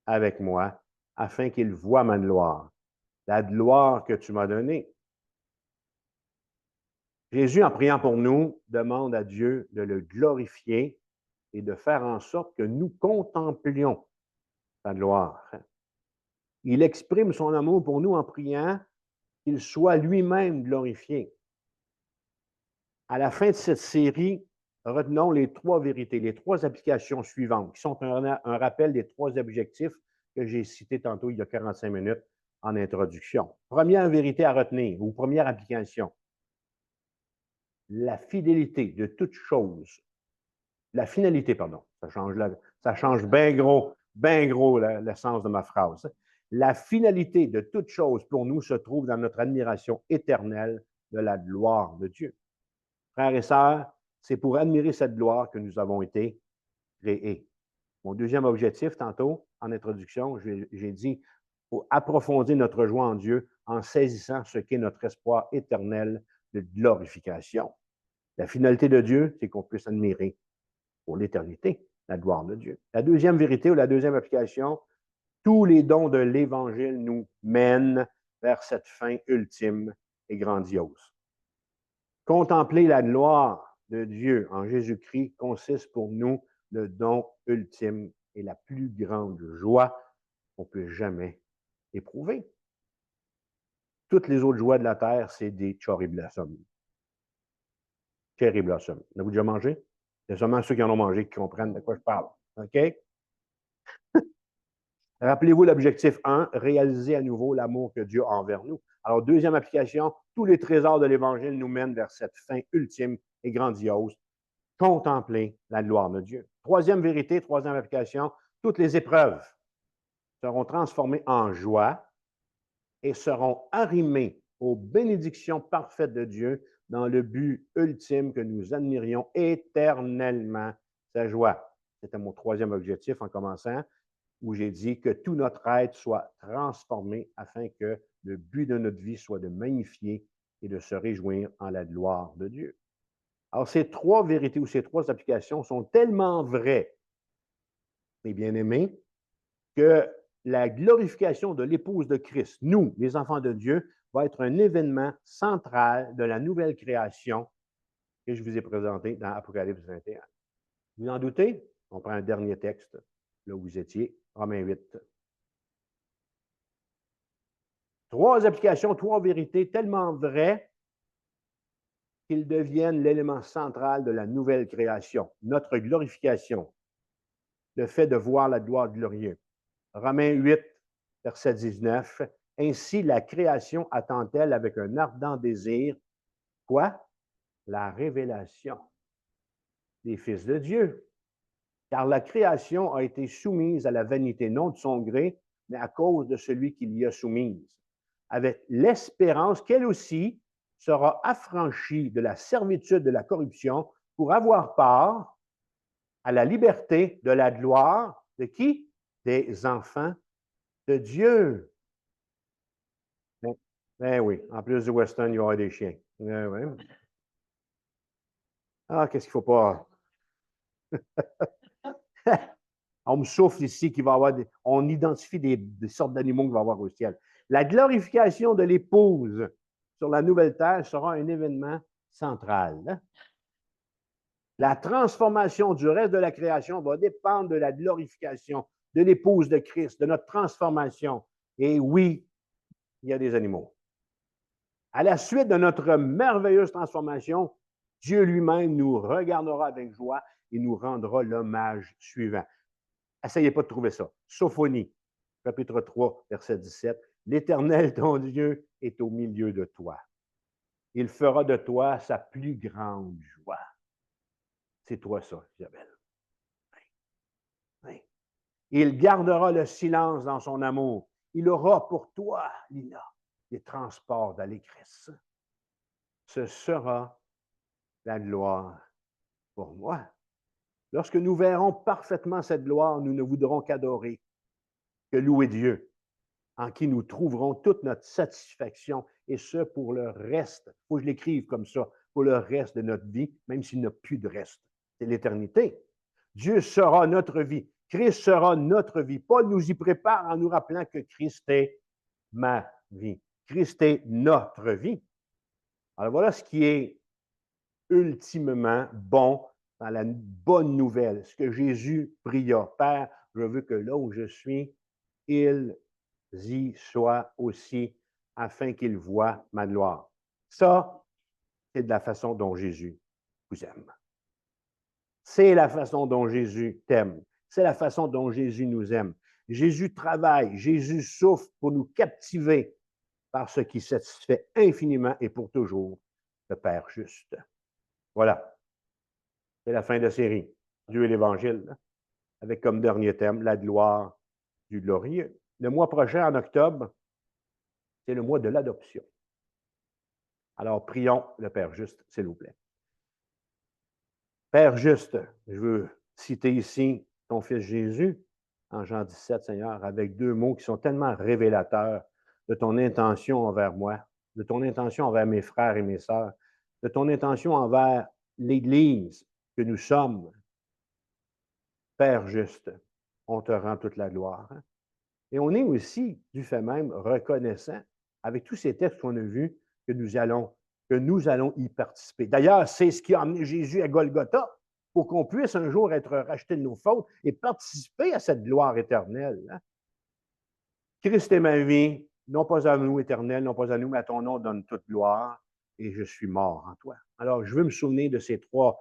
[SPEAKER 1] avec moi, afin qu'ils voient ma gloire, la gloire que tu m'as donnée. Jésus, en priant pour nous, demande à Dieu de le glorifier et de faire en sorte que nous contemplions sa gloire. Il exprime son amour pour nous en priant qu'il soit lui-même glorifié. À la fin de cette série, retenons les trois vérités, les trois applications suivantes, qui sont un rappel des trois objectifs que j'ai cités tantôt il y a 45 minutes en introduction. Première vérité à retenir, ou première application, la fidélité de toute chose. La finalité, pardon. Ça change bien gros le sens de ma phrase. La finalité de toute chose pour nous se trouve dans notre admiration éternelle de la gloire de Dieu. Frères et sœurs, c'est pour admirer cette gloire que nous avons été créés. Mon deuxième objectif, tantôt, en introduction, j'ai dit, pour approfondir notre joie en Dieu en saisissant ce qu'est notre espoir éternel de glorification. La finalité de Dieu, c'est qu'on puisse admirer pour l'éternité la gloire de Dieu. La deuxième vérité ou la deuxième application, tous les dons de l'Évangile nous mènent vers cette fin ultime et grandiose. Contempler la gloire de Dieu en Jésus-Christ consiste pour nous le don ultime et la plus grande joie qu'on peut jamais éprouver. Toutes les autres joies de la terre, c'est des choriblassums. Cherry Blossom. Avez-vous déjà mangé? C'est seulement ceux qui en ont mangé qui comprennent de quoi je parle. OK? Rappelez-vous l'objectif 1, réaliser à nouveau l'amour que Dieu a envers nous. Alors, deuxième application, tous les trésors de l'Évangile nous mènent vers cette fin ultime et grandiose, contempler la gloire de Dieu. Troisième vérité, troisième application, toutes les épreuves seront transformées en joie et seront arrimées aux bénédictions parfaites de Dieu dans le but ultime que nous admirions éternellement sa joie. C'était mon troisième objectif en commençant, où j'ai dit que tout notre être soit transformé afin que le but de notre vie soit de magnifier et de se réjouir en la gloire de Dieu. Alors, ces trois vérités ou ces trois applications sont tellement vraies, mes bien-aimés, que la glorification de l'épouse de Christ, nous, les enfants de Dieu, va être un événement central de la nouvelle création que je vous ai présenté dans Apocalypse 21. Vous en doutez? On prend un dernier texte, là où vous étiez, Romains 8. Trois applications, trois vérités tellement vraies qu'ils deviennent l'élément central de la nouvelle création, notre glorification, le fait de voir la gloire glorieuse. Romains 8, verset 19. Ainsi, la création attend-elle avec un ardent désir, quoi? La révélation des fils de Dieu. Car la création a été soumise à la vanité, non de son gré, mais à cause de celui qui l'y a soumise, avec l'espérance qu'elle aussi sera affranchie de la servitude de la corruption pour avoir part à la liberté de la gloire de qui? Des enfants de Dieu. Ben oui, en plus du western, il y aura des chiens. Ouais. Ah, qu'est-ce qu'il ne faut pas? On me souffle ici qu'il va y avoir on identifie des sortes d'animaux qu'il va y avoir au ciel. La glorification de l'épouse sur la nouvelle terre sera un événement central. La transformation du reste de la création va dépendre de la glorification de l'épouse de Christ, de notre transformation. Et oui, il y a des animaux. À la suite de notre merveilleuse transformation, Dieu lui-même nous regardera avec joie et nous rendra l'hommage suivant. Essayez pas de trouver ça. Sophonie, chapitre 3, verset 17. L'Éternel, ton Dieu, est au milieu de toi. Il fera de toi sa plus grande joie. C'est toi ça, Isabelle. Oui. Il gardera le silence dans son amour. Il aura pour toi, Lina, des transports d'allégresse. Ce sera la gloire pour moi. Lorsque nous verrons parfaitement cette gloire, nous ne voudrons qu'adorer, que louer Dieu, en qui nous trouverons toute notre satisfaction, et ce pour le reste. Il faut que je l'écrive comme ça, pour le reste de notre vie, même s'il n'y a plus de reste. C'est l'éternité. Dieu sera notre vie. Christ sera notre vie. Paul nous y prépare en nous rappelant que Christ est ma vie. Christ est notre vie. Alors voilà ce qui est ultimement bon dans la bonne nouvelle, ce que Jésus pria. Père, je veux que là où je suis, ils y soient aussi, afin qu'ils voient ma gloire. Ça, c'est de la façon dont Jésus vous aime. C'est la façon dont Jésus t'aime. C'est la façon dont Jésus nous aime. Jésus travaille, Jésus souffre pour nous captiver par ce qui satisfait infiniment et pour toujours le Père juste. Voilà. C'est la fin de la série. Dieu et l'Évangile, avec comme dernier thème la gloire du glorieux. Le mois prochain, en octobre, c'est le mois de l'adoption. Alors, prions le Père juste, s'il vous plaît. Père juste, je veux citer ici ton Fils Jésus, en Jean 17, Seigneur, avec deux mots qui sont tellement révélateurs de ton intention envers moi, de ton intention envers mes frères et mes sœurs, de ton intention envers l'Église que nous sommes. Père juste, on te rend toute la gloire. Et on est aussi, du fait même, reconnaissant, avec tous ces textes qu'on a vus, que nous allons y participer. D'ailleurs, c'est ce qui a amené Jésus à Golgotha, pour qu'on puisse un jour être racheté de nos fautes et participer à cette gloire éternelle. Hein? Christ est ma vie, non pas à nous éternel, non pas à nous, mais à ton nom donne toute gloire. et je suis mort en toi. Alors, je veux me souvenir de ces 3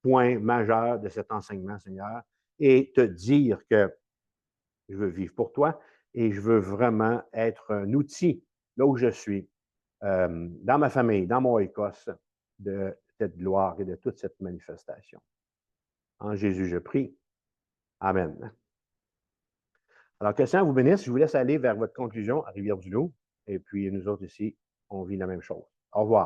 [SPEAKER 1] points majeurs de cet enseignement, Seigneur, et te dire que je veux vivre pour toi et je veux vraiment être un outil, là où je suis, dans ma famille, dans mon Écosse, de cette gloire et de toute cette manifestation. En Jésus, je prie. Amen. Alors, que le Seigneur vous bénisse. Je vous laisse aller vers votre conclusion à Rivière-du-Loup. Et puis, nous autres ici, on vit la même chose. Au revoir.